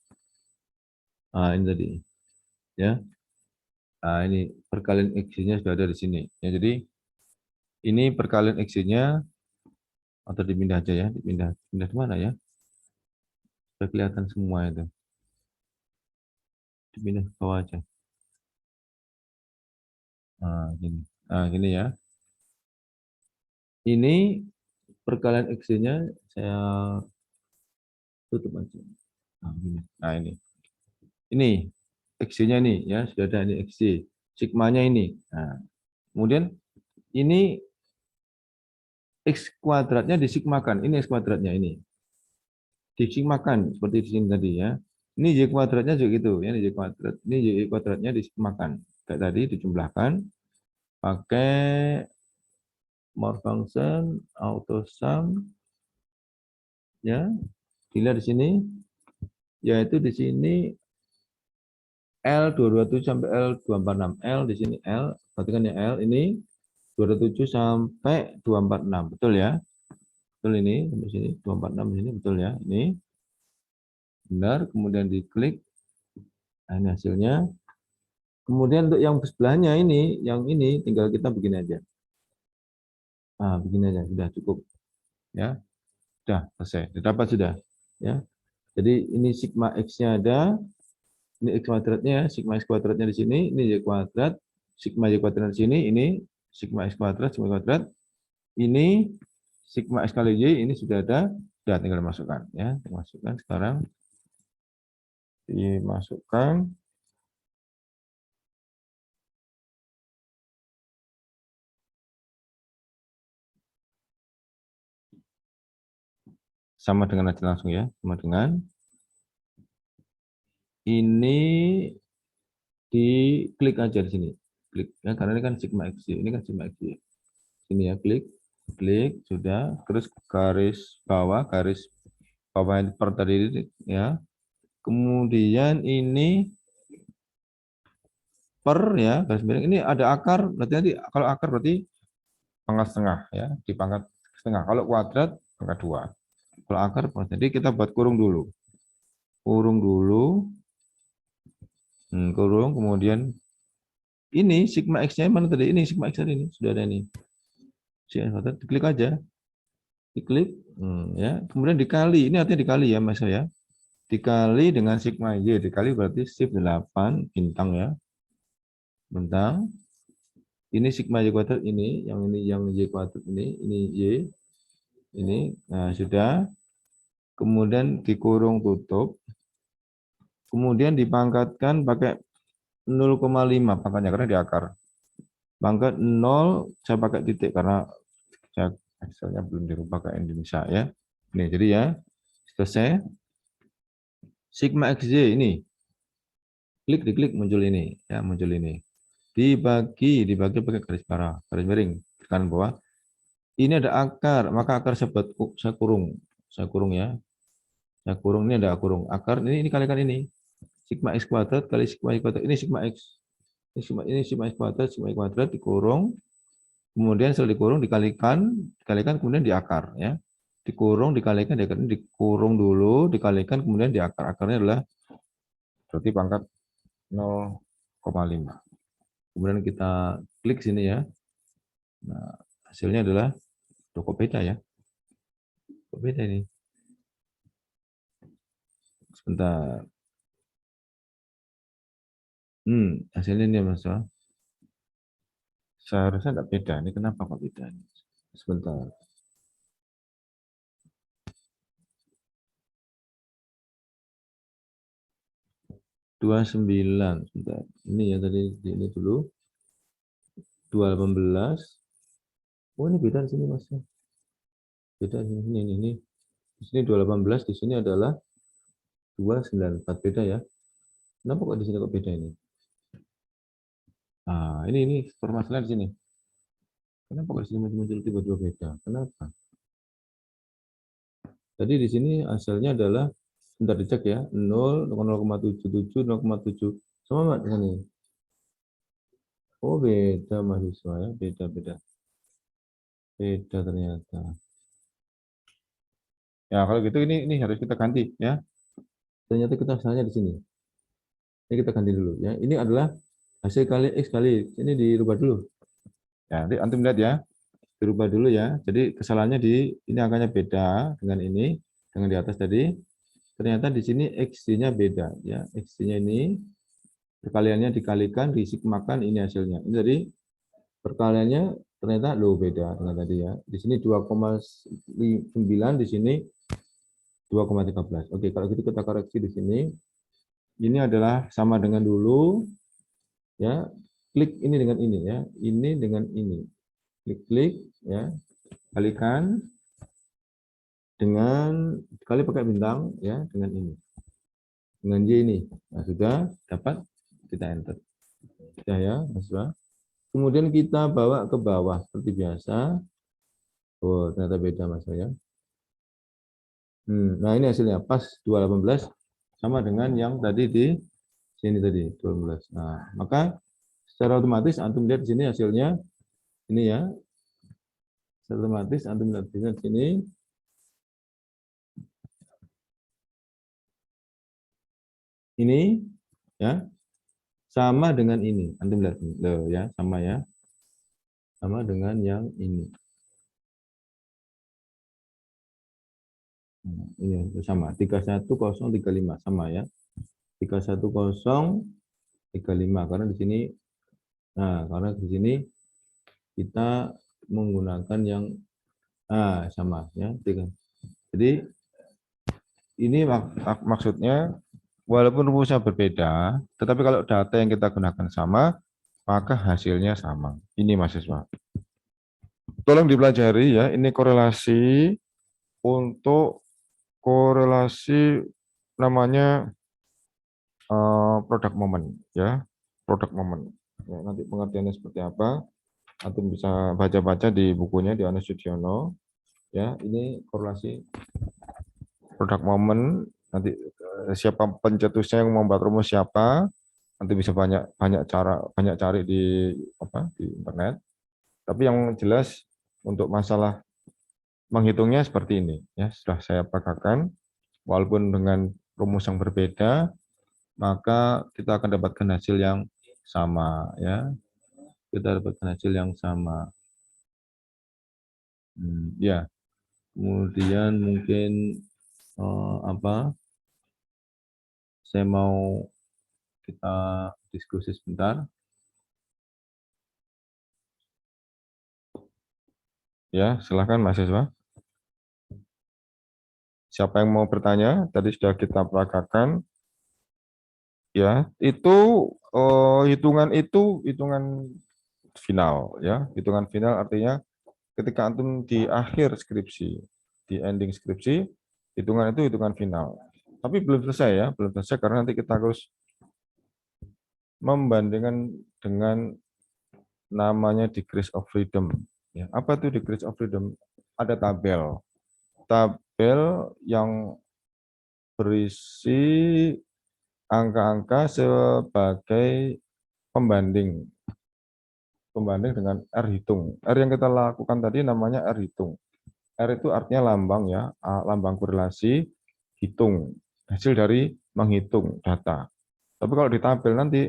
Ah ini tadi ya. Nah ini perkalian X-nya sudah ada di sini. Ya jadi ini perkalian X-nya atau dipindah aja ya, dipindah mana ya? Sudah kelihatan semua itu. Dipindah ke bawah aja. Nah gini ya. Ini perkalian X-nya saya tutup aja. Nah, gini. Nah ini. Ini X-nya ini ya, sudah ada ini X. Sigmanya ini. Nah, kemudian ini X kuadratnya disigmakan. Ini X kuadratnya ini. Disigmakan seperti di sini tadi ya. Ini Y kuadratnya juga gitu ya, ini Y kuadrat. Ini Y kuadratnya disigmakan. Kayak tadi dijumlahkan pakai more function auto sum ya. Dilihat di sini yaitu di sini L227 sampai L246. L di sini L, perhatikan ya L ini 227 sampai 246. Betul ya? Betul ini sampai sini 246 di sini betul ya? Ini benar, kemudian diklik. Nah, ini hasilnya. Kemudian untuk yang sebelahnya ini, yang ini tinggal kita begini aja. Nah, begini aja sudah cukup ya. Sudah selesai. Dapat sudah ya. Jadi ini sigma X-nya ada, ini X kuadratnya, sigma X kuadratnya di sini, ini Y kuadrat, sigma Y kuadrat di sini, ini sigma X kuadrat, sigma kuadrat, ini sigma X kali Y, ini sudah ada, sudah tinggal masukkan ya, masukkan sekarang, dimasukkan, sama dengan aja langsung ya, sama dengan ini diklik aja di sini, klik ya, karena ini kan sigma X, ini kan sigma X, sini ya, klik, klik sudah, terus garis bawah yang per tadi ya, kemudian ini per ya, garis miring ini ada akar, berarti nanti kalau akar berarti pangkat setengah ya, di pangkat setengah. Kalau kuadrat pangkat 2. Kalau akar jadi kita buat kurung dulu. Kurung dulu. Kurung kemudian ini sigma X-nya mana tadi? Ini sigma X tadi ini sudah ada ini. Diklik aja. Diklik ya. Kemudian dikali. Ini artinya dikali ya Mas ya. Dikali dengan sigma Y, dikali berarti shift 8 bintang ya. Bintang. Ini sigma Y kuadrat ini yang Y kuadrat ini Y. Ini nah sudah. Kemudian dikurung tutup. Kemudian dipangkatkan pakai 0,5 pangkatnya karena di akar. Pangkat 0 saya pakai titik karena saya Excelnya belum dirubah ke Indonesia ya. Ini jadi ya selesai. Sigma XY ini diklik muncul ini ya, muncul ini. Dibagi pakai garis parah, garis miring kanan bawah. Ini ada akar, maka akar saya kurung ya. Saya kurung, ini ada kurung. Akar ini kalikan ini. Sigma X kuadrat kali sigma Y kuadrat. Ini sigma X. Ini sigma X kuadrat dikurung. Kemudian setelah dikurung dikalikan kemudian diakar ya. Dikurung dikurung dulu, dikalikan kemudian diakar. Akarnya adalah berarti pangkat 0,5. Kemudian kita klik sini ya. Nah, hasilnya adalah kok beda ya. Kok beda ini? Sebentar. Hasilnya ini Mas. Seharusnya tidak beda. Ini kenapa kok beda? Sebentar. Dua sembilan. Sebentar. Ini ya tadi ini dulu. 218. Oh ini beda di sini Mas. Beda ini. Di sini 218, di sini adalah 294 beda ya. Kenapa kok di sini kok beda ini? Nah, ini permasalahan di sini. Kenapa kok di sini muncul tiba-tiba beda? Kenapa? Jadi di sini hasilnya adalah, bentar dicek ya, 0, 0,77, 0,7. Sama nggak dengan ini? Oh, beda mahasiswa ya, beda-beda. Beda ternyata. Ya, kalau gitu ini harus kita ganti ya. Ternyata kita salahnya di sini. Ini kita ganti dulu ya. Ini adalah hasil kali X kali. Ini dirubah dulu. Ya, nanti antum lihat ya. Dirubah dulu ya. Jadi kesalahannya di ini angkanya beda dengan ini, dengan di atas tadi. Ternyata di sini X-nya beda ya. X-nya ini perkaliannya dikalikan disigmakan ini hasilnya. Ini tadi perkaliannya ternyata beda dengan tadi ya. Di sini 2,9, di sini 2,13. Oke, kalau gitu kita koreksi di sini. Ini adalah sama dengan dulu ya. Klik ini dengan ini ya. Ini dengan ini. Klik ya. Kalikan dengan kali pakai bintang ya, dengan ini. Dengan Y ini. Nah, sudah dapat, kita enter. Sudah ya, Mas Ba. Kemudian kita bawa ke bawah seperti biasa. Oh, ternyata beda Mas ya. Nah, ini hasilnya pas 218 sama dengan yang tadi di sini tadi 12. Nah, maka secara otomatis antum lihat di sini hasilnya ini ya. Secara otomatis antum lihat di sini ini ya sama dengan ini. Antum lihat loh ya, sama ya. Sama dengan yang ini. Nah, ini sama 31035 sama ya. 31035 karena di sini, nah karena di sini kita menggunakan yang sama ya. Jadi ini maksudnya walaupun rumusnya berbeda, tetapi kalau data yang kita gunakan sama, maka hasilnya sama. Ini mahasiswa. Tolong dipelajari ya, ini korelasi untuk korelasi namanya produk momen ya, produk momen. Ya, nanti pengertiannya seperti apa? Antum bisa baca-baca di bukunya di Anas Sudiono. Ya, ini korelasi produk momen. Nanti siapa pencetusnya yang membuat rumus siapa? Nanti bisa banyak cari di di internet. Tapi yang jelas untuk masalah menghitungnya seperti ini ya, sudah saya pakarkan. Walaupun dengan rumus yang berbeda, maka kita akan dapatkan hasil yang sama ya. Kita dapatkan hasil yang sama. Ya. Kemudian mungkin saya mau kita diskusi sebentar. Ya, silahkan mahasiswa. Siapa yang mau bertanya? Tadi sudah kita peragakan. Ya, itu hitungan final ya. Hitungan final artinya ketika antum di akhir skripsi, di ending skripsi, hitungan itu hitungan final. Tapi belum selesai ya, belum selesai karena nanti kita harus membandingkan dengan namanya degrees of freedom. Ya, apa itu degrees of freedom? Ada tabel. Tabel yang berisi angka-angka sebagai pembanding. Pembanding dengan R hitung. R yang kita lakukan tadi namanya R hitung. R itu artinya lambang ya, lambang korelasi hitung. Hasil dari menghitung data. Tapi kalau di tabel nanti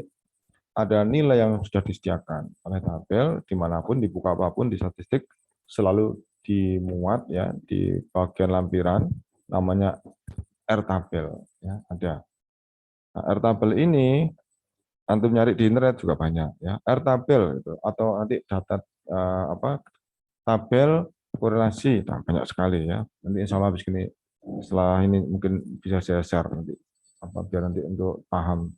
ada nilai yang sudah disediakan oleh tabel dimanapun, dibuka apapun di statistik selalu dimuat ya di bagian lampiran namanya R tabel ya ada. Nah, R tabel ini antum nyari di internet juga banyak ya R tabel itu atau nanti data tabel korelasi nah, banyak sekali ya nanti insya Allah habis ini setelah ini mungkin bisa saya share nanti biar nanti untuk paham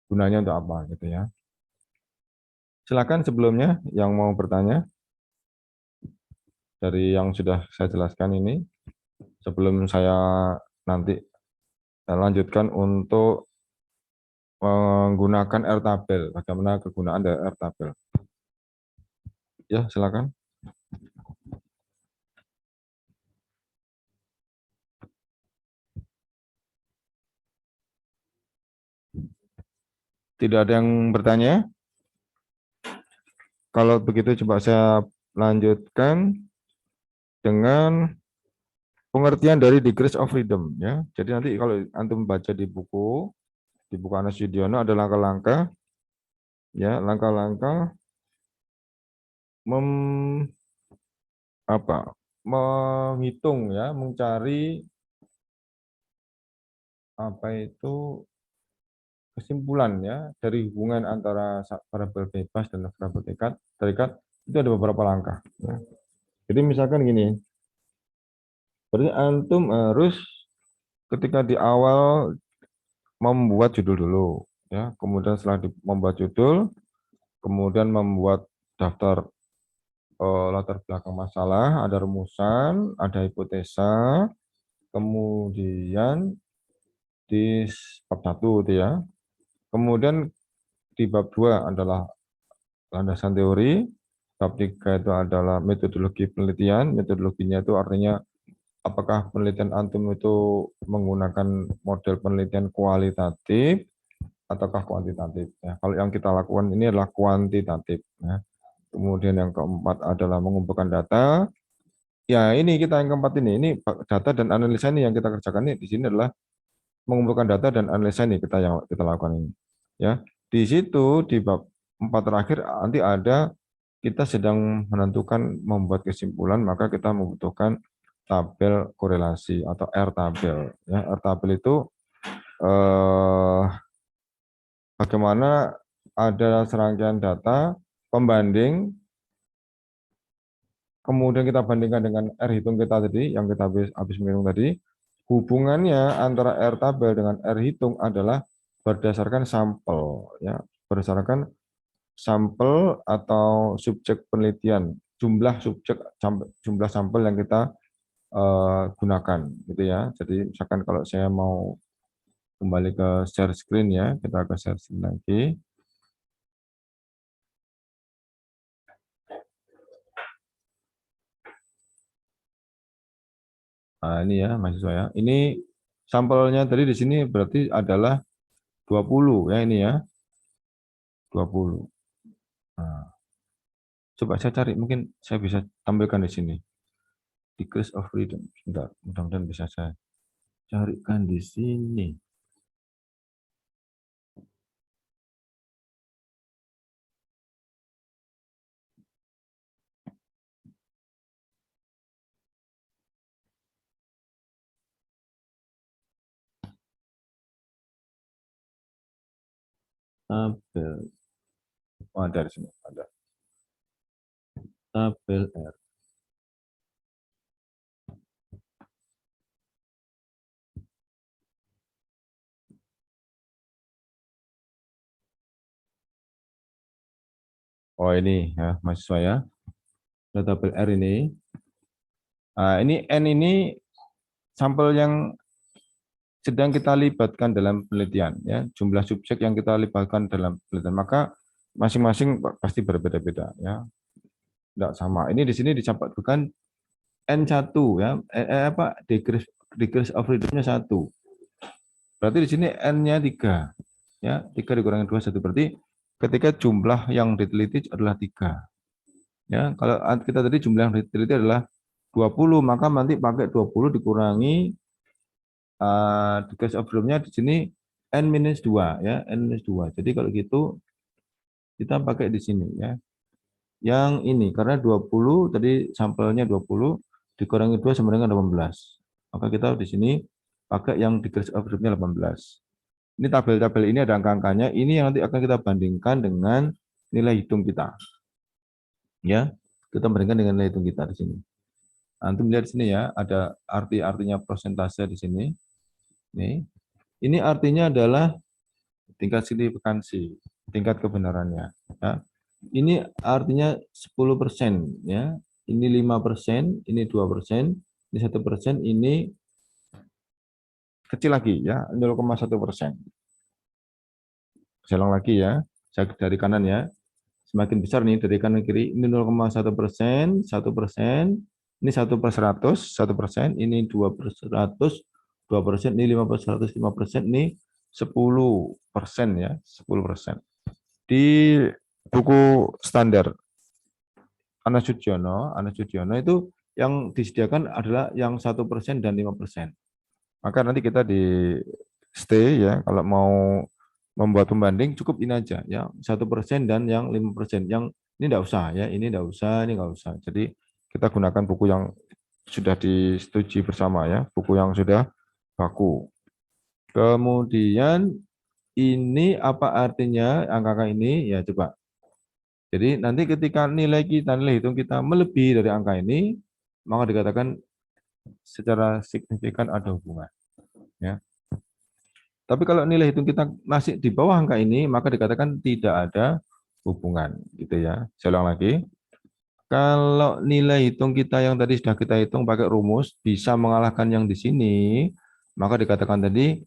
gunanya untuk apa gitu ya. Silakan sebelumnya yang mau bertanya dari yang sudah saya jelaskan ini sebelum saya nanti lanjutkan untuk menggunakan R tabel. Bagaimana kegunaan dari R tabel? Ya, silakan. Tidak ada yang bertanya? Kalau begitu coba saya lanjutkan dengan pengertian dari Degrees of Freedom ya. Jadi nanti kalau antum baca di buku Anas Yudhoyono ada langkah-langkah ya, langkah-langkah menghitung ya, mencari apa itu kesimpulan ya dari hubungan antara variabel bebas dan variabel terikat itu ada beberapa langkah. Ya. Jadi misalkan gini, berarti antum harus ketika di awal membuat judul dulu, ya. Kemudian setelah membuat judul, kemudian membuat daftar latar belakang masalah, ada rumusan, ada hipotesa, kemudian di bab 1 itu ya. Kemudian di bab 2 adalah landasan teori, bab 3 itu adalah metodologi penelitian. Metodologinya itu artinya apakah penelitian antum itu menggunakan model penelitian kualitatif ataukah kuantitatif. Ya, kalau yang kita lakukan ini adalah kuantitatif. Ya. Kemudian yang keempat adalah mengumpulkan data. Ya ini kita yang keempat ini data dan analisa ini yang kita kerjakan ini di sini adalah mengumpulkan data dan analisa ini yang kita lakukan ini. Ya, di situ di bab 4 terakhir nanti ada kita sedang menentukan membuat kesimpulan, maka kita membutuhkan tabel korelasi atau R tabel. Ya, R tabel itu bagaimana ada serangkaian data pembanding, kemudian kita bandingkan dengan R hitung kita tadi, yang kita habis menghitung tadi, hubungannya antara R tabel dengan R hitung adalah berdasarkan sampel, ya, berdasarkan sampel atau subjek penelitian, jumlah subjek, jumlah sampel yang kita gunakan, gitu ya. Jadi misalkan kalau saya mau kembali ke share screen ya, kita ke share screen lagi. Nah, ini ya mahasiswa ya. Ini sampelnya tadi di sini berarti adalah 20 ya ini ya. 20. Nah, coba saya cari, mungkin saya bisa tampilkan di sini. Degrees of Freedom. Sebentar, mudah-mudahan bisa saya carikan di sini. Tabel. Oh, ada di sini, ada. Tabel R. Oh, ini ya, mahasiswa ya. Ada tabel R ini. Nah, ini N ini sampel yang sedang kita libatkan dalam penelitian ya, jumlah subjek yang kita libatkan dalam penelitian, maka masing-masing pasti berbeda-beda ya, tidak sama. Ini di sini dicatatkan N1 ya, degrees of freedom-nya 1. Berarti di sini N-nya 3 ya, 3 dikurangi 2 1, berarti ketika jumlah yang diteliti adalah 3 ya. Kalau kita tadi jumlah yang diteliti adalah 20, maka nanti pakai 20 dikurangi degrees of freedom-nya di sini N-2 ya, N-2. Jadi kalau gitu kita pakai di sini ya. Yang ini karena 20 tadi sampelnya 20 dikurangi 2 sama dengan 18. Maka kita di sini pakai yang degrees of freedom-nya 18. Ini tabel-tabel ini ada angka-angkanya, ini yang nanti akan kita bandingkan dengan nilai hitung kita. Ya, kita bandingkan dengan nilai hitung kita di sini. Antum lihat di sini ya, ada artinya persentase di sini. Ini artinya adalah tingkat signifikansi, tingkat kebenarannya. Ya. Ini artinya 10% ya. Ini 5%, ini 2%, ini 1%, ini kecil lagi ya, 0,1%. Saya ulang lagi ya, saya dari kanan ya. Semakin besar nih dari kanan kiri, ini 0,1%, 1%, ini 1/100, 1%, ini 2/100, 2%, ini 5/100, 5%, ini 10% ya, 10%. Di buku standar Anas Sudiono itu yang disediakan adalah yang 1% dan 5%. Maka nanti kita di stay ya, kalau mau membuat pembanding cukup ini aja ya, 1% dan yang 5%. Yang ini enggak usah ya, ini enggak usah, ini enggak usah. Jadi kita gunakan buku yang sudah disetujui bersama ya, buku yang sudah baku. Kemudian ini apa artinya angka-angka ini? Ya coba. Jadi nanti ketika nilai hitung kita melebihi dari angka ini, maka dikatakan secara signifikan ada hubungan. Ya. Tapi kalau nilai hitung kita masih di bawah angka ini, maka dikatakan tidak ada hubungan, gitu ya. Saya ulang lagi. Kalau nilai hitung kita yang tadi sudah kita hitung pakai rumus bisa mengalahkan yang di sini, maka dikatakan tadi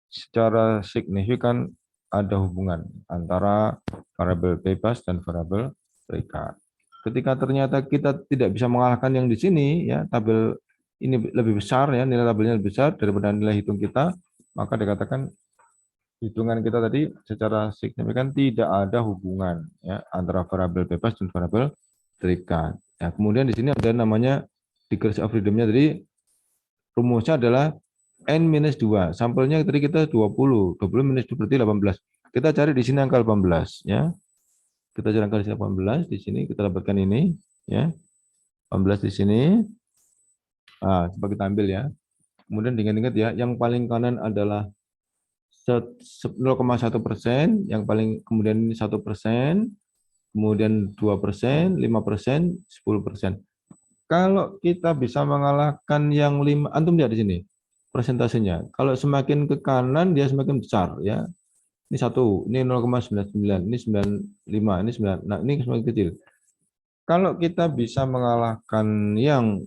secara signifikan ada hubungan antara variabel bebas dan variabel terikat. Ketika ternyata kita tidak bisa mengalahkan yang di sini, ya tabel ini lebih besar, ya nilai tabelnya lebih besar daripada nilai hitung kita, maka dikatakan hitungan kita tadi secara signifikan tidak ada hubungan ya antara variabel bebas dan variabel terikat. Ya, kemudian di sini ada namanya degrees of freedom-nya, jadi rumusnya adalah N-2. Sampelnya tadi kita 20. 20 minus 2 berarti 18. Kita cari di sini angka 18 ya. Kita cari angka 18 di sini, kita dapatkan ini ya. 18 di sini. Ah, coba kita ambil ya. Kemudian diingat-ingat ya, yang paling kanan adalah 0,1%, yang paling kemudian ini 1%, kemudian 2%, 5%, 10%. Kalau kita bisa mengalahkan yang 5, antum lihat di sini persentasenya. Kalau semakin ke kanan dia semakin besar ya. Ini 1, ini 0,99, ini 95, ini 9. Nah, ini semakin kecil. Kalau kita bisa mengalahkan yang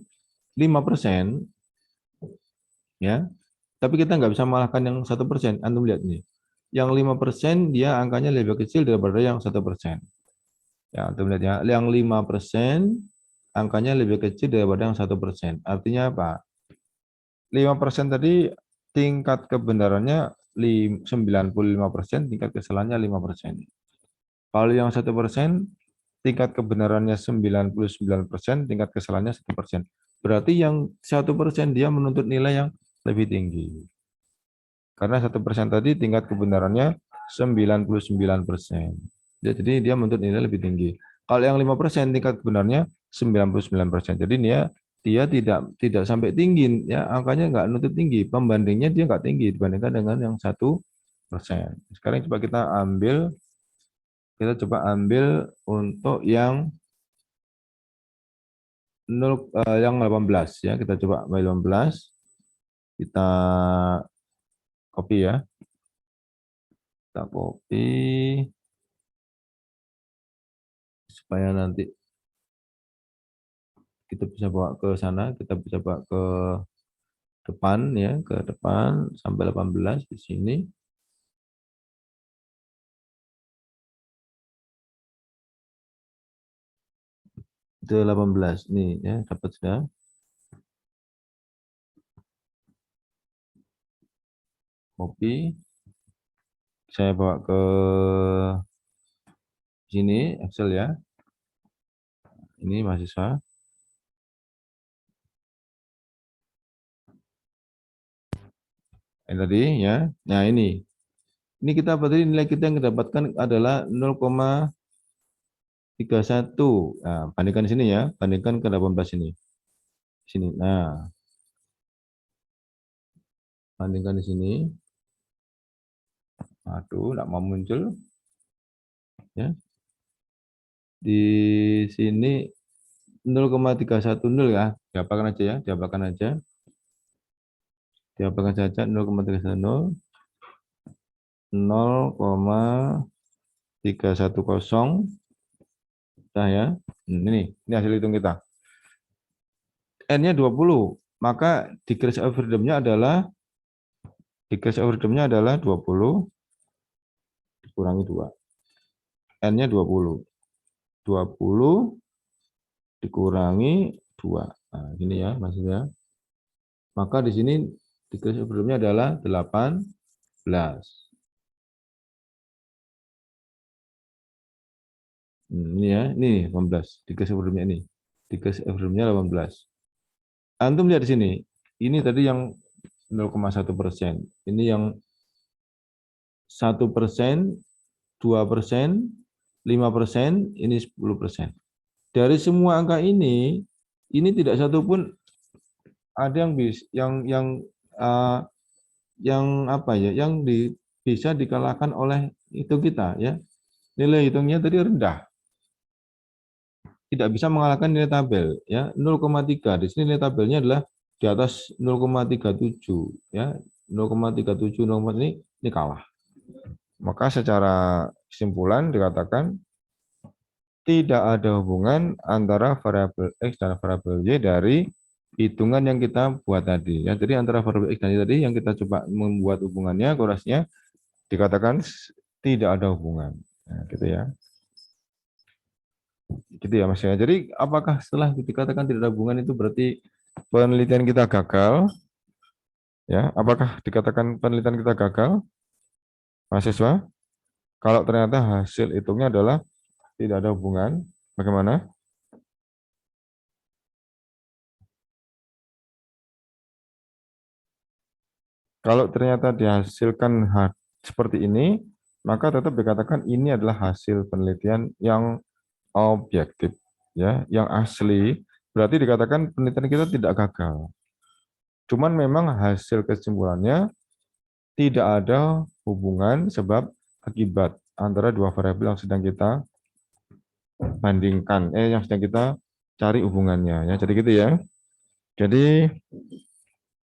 5% ya. Tapi kita nggak bisa mengalahkan yang 1%. Antum lihat nih. Yang 5% dia angkanya lebih kecil daripada yang 1%. Ya, antum lihat ya. Yang 5% angkanya lebih kecil daripada yang 1%. Artinya apa? 5% tadi tingkat kebenarannya 95%, tingkat kesalahannya 5%. Kalau yang 1%, tingkat kebenarannya 99%, tingkat kesalahannya 1%. Berarti yang 1% dia menuntut nilai yang lebih tinggi. Karena 1% tadi tingkat kebenarannya 99%. Jadi dia menuntut nilai lebih tinggi. Kalau yang 5% tingkat kebenarannya 99%. Jadi dia tidak sampai tinggi ya, angkanya nggak nuntut tinggi, pembandingnya dia nggak tinggi dibandingkan dengan yang 1%. Sekarang coba kita coba ambil untuk yang 18 ya, kita coba 18, kita copy ya, kita copy supaya nanti kita bisa bawa ke sana, kita bisa bawa ke depan ya, ke depan sampai 18 di sini. Itu 18 nih ya, dapat sudah. Copy. Saya bawa ke sini Excel ya. Ini mahasiswa. Ini tadi ya. Nah, ini kita berarti nilai kita yang didapatkan adalah 0,31. Nah, bandingkan di sini ya, bandingkan ke 18 ini. Sini. Nah, bandingkan di sini. Aduh, enggak mau muncul. Ya. Di sini 0,310 ya. Diapakan aja ya, diapakan aja. Diapakan saja 0,310. 0,310. Nah ya. Ini hasil hitung kita. N-nya 20, maka degrees of freedom-nya adalah 20 dikurangi 2. N-nya 20. 20 dikurangi 2. Nah, gini ya maksudnya. Maka di sini degrees of freedom-nya adalah 18. Ini ya, ini 18. Dikasih sebelumnya ini. Dikasih sebelumnya 18. Antum lihat di sini. Ini tadi yang 0,1%. Ini yang 1%, 2%, 5%, ini 10%. Dari semua angka ini tidak satu pun ada yang apa ya, bisa dikalahkan oleh itu kita ya. Nilai hitungnya tadi rendah, tidak bisa mengalahkan nilai tabel ya. 0,3 di sini nilai tabelnya adalah di atas 0,37 ya. 0,37 ini kalah. Maka secara kesimpulan dikatakan tidak ada hubungan antara variabel X dan variabel Y dari hitungan yang kita buat tadi. Ya, jadi antara variabel X dan Y tadi yang kita coba membuat hubungannya, korelasinya dikatakan tidak ada hubungan. Nah, gitu ya. Gitu ya Mas ya. Jadi apakah setelah dikatakan tidak ada hubungan itu berarti penelitian kita gagal? Ya, apakah dikatakan penelitian kita gagal, mahasiswa? Kalau ternyata hasil hitungnya adalah tidak ada hubungan, bagaimana? Kalau ternyata dihasilkan seperti ini, maka tetap dikatakan ini adalah hasil penelitian yang objektif, ya, yang asli. Berarti dikatakan penelitian kita tidak gagal. Cuman memang hasil kesimpulannya tidak ada hubungan sebab akibat antara dua variabel yang sedang kita bandingkan, yang sedang kita cari hubungannya, ya. Jadi gitu ya. Jadi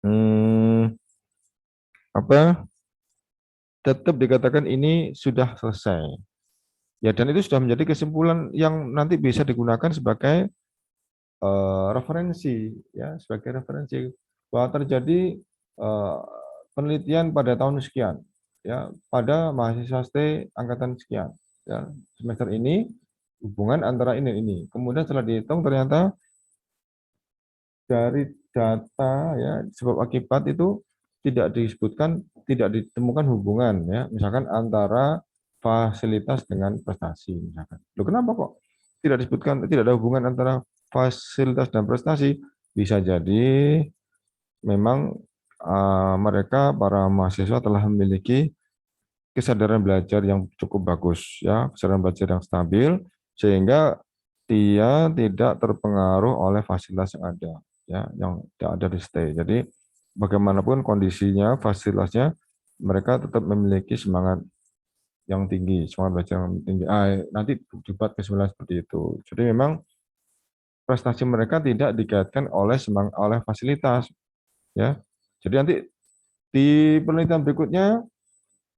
hmm, apa? Tetap dikatakan ini sudah selesai. Ya, dan itu sudah menjadi kesimpulan yang nanti bisa digunakan sebagai referensi, ya, sebagai referensi bahwa terjadi eh, penelitian pada tahun sekian, ya, pada mahasiswa ST angkatan sekian, ya, semester ini hubungan antara ini. Kemudian setelah dihitung ternyata dari data ya sebab akibat itu tidak disebutkan, tidak ditemukan hubungan ya, misalkan antara fasilitas dengan prestasi misalkan. Loh, kenapa kok tidak disebutkan, tidak ada hubungan antara fasilitas dan prestasi? Bisa jadi memang mereka para mahasiswa telah memiliki kesadaran belajar yang cukup bagus ya, kesadaran belajar yang stabil sehingga dia tidak terpengaruh oleh fasilitas yang ada ya, yang tidak ada di stay. Jadi bagaimanapun kondisinya, fasilitasnya, mereka tetap memiliki semangat yang tinggi, semangat belajar yang tinggi. Nanti debat kesimpulan seperti itu. Jadi memang prestasi mereka tidak dikaitkan oleh oleh fasilitas ya. Jadi nanti di penelitian berikutnya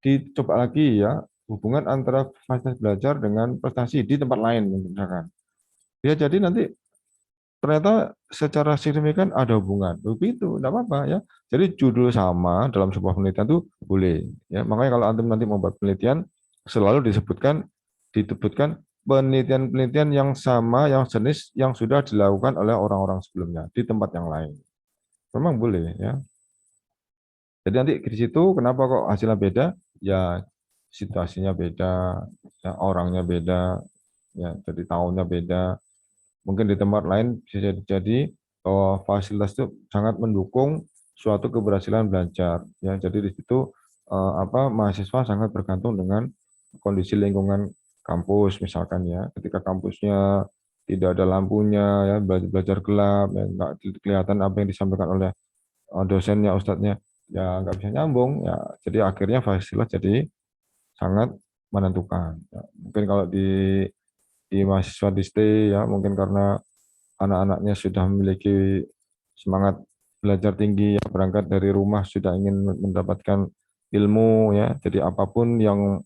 dicoba lagi ya hubungan antara fasilitas belajar dengan prestasi di tempat lain misalkan. Ya jadi nanti ternyata secara signifikan ada hubungan. Begitu, tidak apa-apa ya. Jadi judul sama dalam sebuah penelitian itu boleh. Ya, makanya kalau antum nanti membuat penelitian selalu disebutkan penelitian-penelitian yang sama, yang jenis, yang sudah dilakukan oleh orang-orang sebelumnya di tempat yang lain. Memang boleh ya. Jadi nanti di situ kenapa kok hasilnya beda? Ya situasinya beda, ya, orangnya beda, ya jadi tahunnya beda. Mungkin di tempat lain bisa jadi bahwa fasilitas itu sangat mendukung suatu keberhasilan belajar. Ya, jadi di situ mahasiswa sangat bergantung dengan kondisi lingkungan kampus misalkan ya. Ketika kampusnya tidak ada lampunya, ya belajar gelap, ya, nggak kelihatan apa yang disampaikan oleh dosennya, ustadznya, ya nggak bisa nyambung. Ya, jadi akhirnya fasilitas jadi sangat menentukan. Ya, mungkin kalau di mahasiswa di stay ya mungkin karena anak-anaknya sudah memiliki semangat belajar tinggi ya berangkat dari rumah sudah ingin mendapatkan ilmu ya jadi apapun yang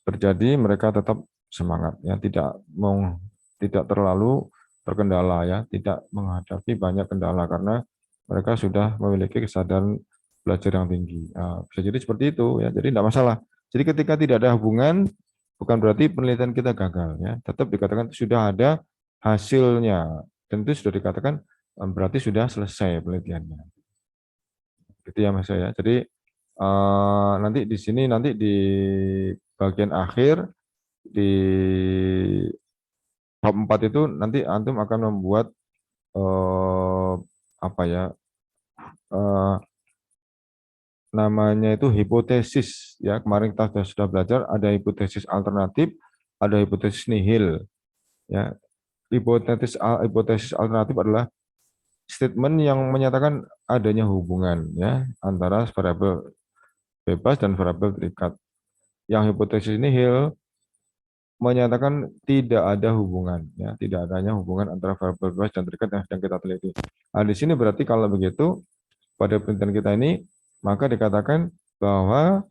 terjadi mereka tetap semangat ya tidak terlalu terkendala ya tidak menghadapi banyak kendala karena mereka sudah memiliki kesadaran belajar yang tinggi. Bisa jadi seperti itu ya jadi tidak masalah jadi ketika tidak ada hubungan bukan berarti penelitian kita gagal ya tetap dikatakan sudah ada hasilnya dan itu sudah dikatakan berarti sudah selesai penelitiannya gitu ya Mas ya jadi nanti di sini nanti di bagian akhir di bab 4 itu nanti antum akan membuat apa ya namanya itu hipotesis ya. Kemarin kita sudah belajar ada hipotesis alternatif, ada hipotesis nihil ya. Hipotesis alternatif adalah statement yang menyatakan adanya hubungan ya antara variabel bebas dan variabel terikat. Yang hipotesis nihil menyatakan tidak ada hubungan ya, tidak adanya hubungan antara variabel bebas dan terikat yang sedang kita teliti. Nah, di sini berarti kalau begitu pada penelitian kita ini maka dikatakan bahwa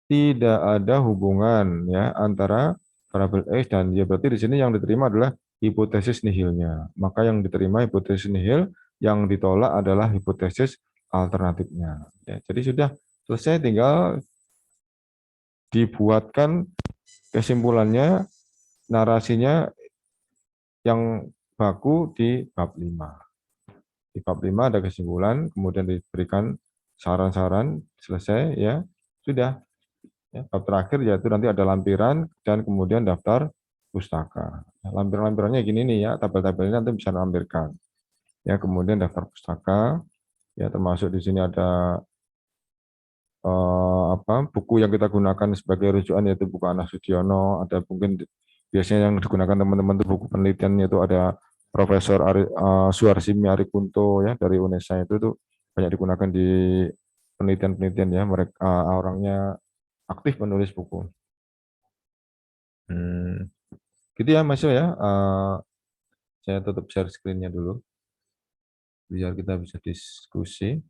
tidak ada hubungan ya antara variabel X dan Y. Berarti di sini yang diterima adalah hipotesis nihilnya. Maka yang diterima hipotesis nihil, yang ditolak adalah hipotesis alternatifnya. Ya, jadi sudah selesai, tinggal dibuatkan kesimpulannya, narasinya yang baku di bab 5. Di bab 5 ada kesimpulan, kemudian diberikan saran-saran, selesai ya, sudah. Ya, bab terakhir yaitu nanti ada lampiran dan kemudian daftar pustaka. Nah, lampiran-lampirannya gini nih ya, tabel-tabelnya nanti bisa lampirkan. Ya, kemudian daftar pustaka, ya termasuk di sini ada buku yang kita gunakan sebagai rujukan yaitu buku Anas Sudiono, ada mungkin biasanya yang digunakan teman-teman itu buku penelitian yaitu ada Profesor Suharsimi Arikunto ya dari UNESA itu tuh banyak digunakan di penelitian-penelitian ya, mereka orangnya aktif menulis buku. Gitu ya Mas Yo ya. Saya tutup share screen-nya dulu biar kita bisa diskusi.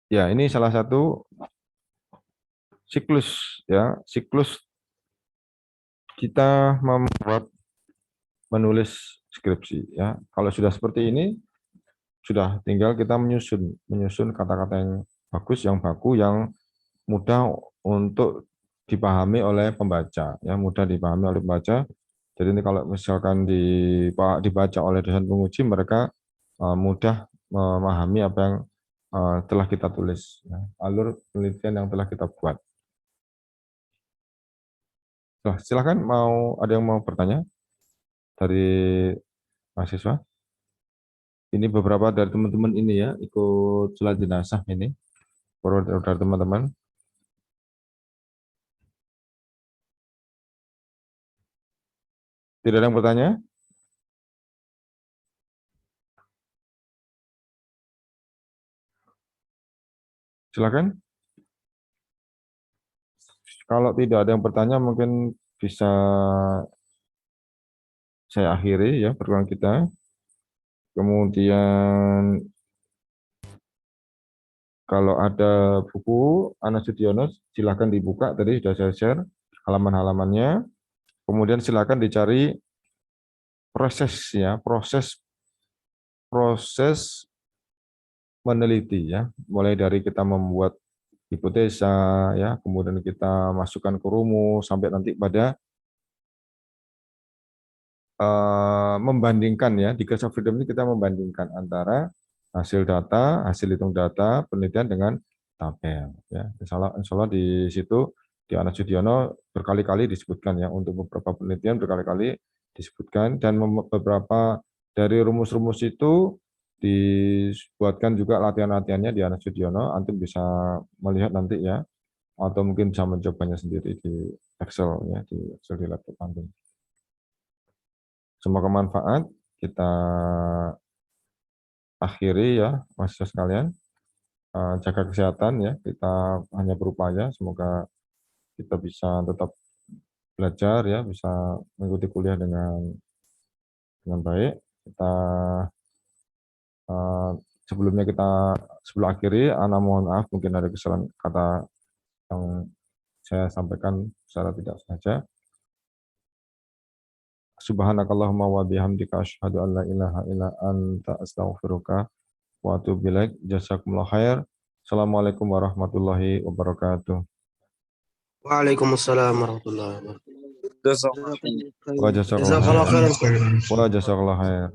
Ya, ini salah satu siklus ya, siklus kita membuat menulis skripsi ya. Kalau sudah seperti ini sudah tinggal kita menyusun kata-kata yang bagus, yang baku, yang mudah untuk dipahami oleh pembaca ya, mudah dipahami oleh pembaca. Jadi ini kalau misalkan dibaca oleh dosen penguji, mereka mudah memahami apa yang telah kita tulis ya, alur penelitian yang telah kita buat. Nah, silakan, ada yang mau bertanya dari mahasiswa? Ini beberapa dari teman-teman ini ya, ikut sholat jenazah ini, dari teman-teman. Tidak ada yang bertanya? Silakan. Kalau tidak ada yang bertanya, mungkin bisa saya akhiri ya pertemuan kita. Kemudian kalau ada buku Anas Sudiono, silakan dibuka. Tadi sudah saya share halaman-halamannya. Kemudian silakan dicari proses ya, proses meneliti ya, mulai dari kita membuat hipotesa ya, kemudian kita masukkan ke rumus sampai nanti pada membandingkan ya, di Class of Freedom ini kita membandingkan antara hasil data, hasil hitung data, penelitian dengan tabel ya. Insya Allah di situ di Anas Sudiono berkali-kali disebutkan ya, untuk beberapa penelitian berkali-kali disebutkan, dan beberapa dari rumus-rumus itu dibuatkan juga latihan-latihannya di Anas Sudiono. Antum bisa melihat nanti ya, atau mungkin bisa mencobanya sendiri di Excel ya, di Excel di laptop antum. Semoga manfaat. Kita akhiri ya mahasiswa sekalian. Jaga kesehatan ya, kita hanya berupaya semoga kita bisa tetap belajar ya, bisa mengikuti kuliah dengan baik. Kita sebelum akhiri, ana mohon maaf mungkin ada kesalahan kata yang saya sampaikan secara tidak sengaja. Subhanakallahumma wa bihamdika asyhadu an la ilaha illa anta astaghfiruka wa atubu ilaik. Jazakumullah khair. Assalamualaikum warahmatullahi wabarakatuh. Waalaikumsalam warahmatullahi wabarakatuh. Jazakallah. Wa jazakallah Jazakallah khair. khairan. Wa jazakallah khair.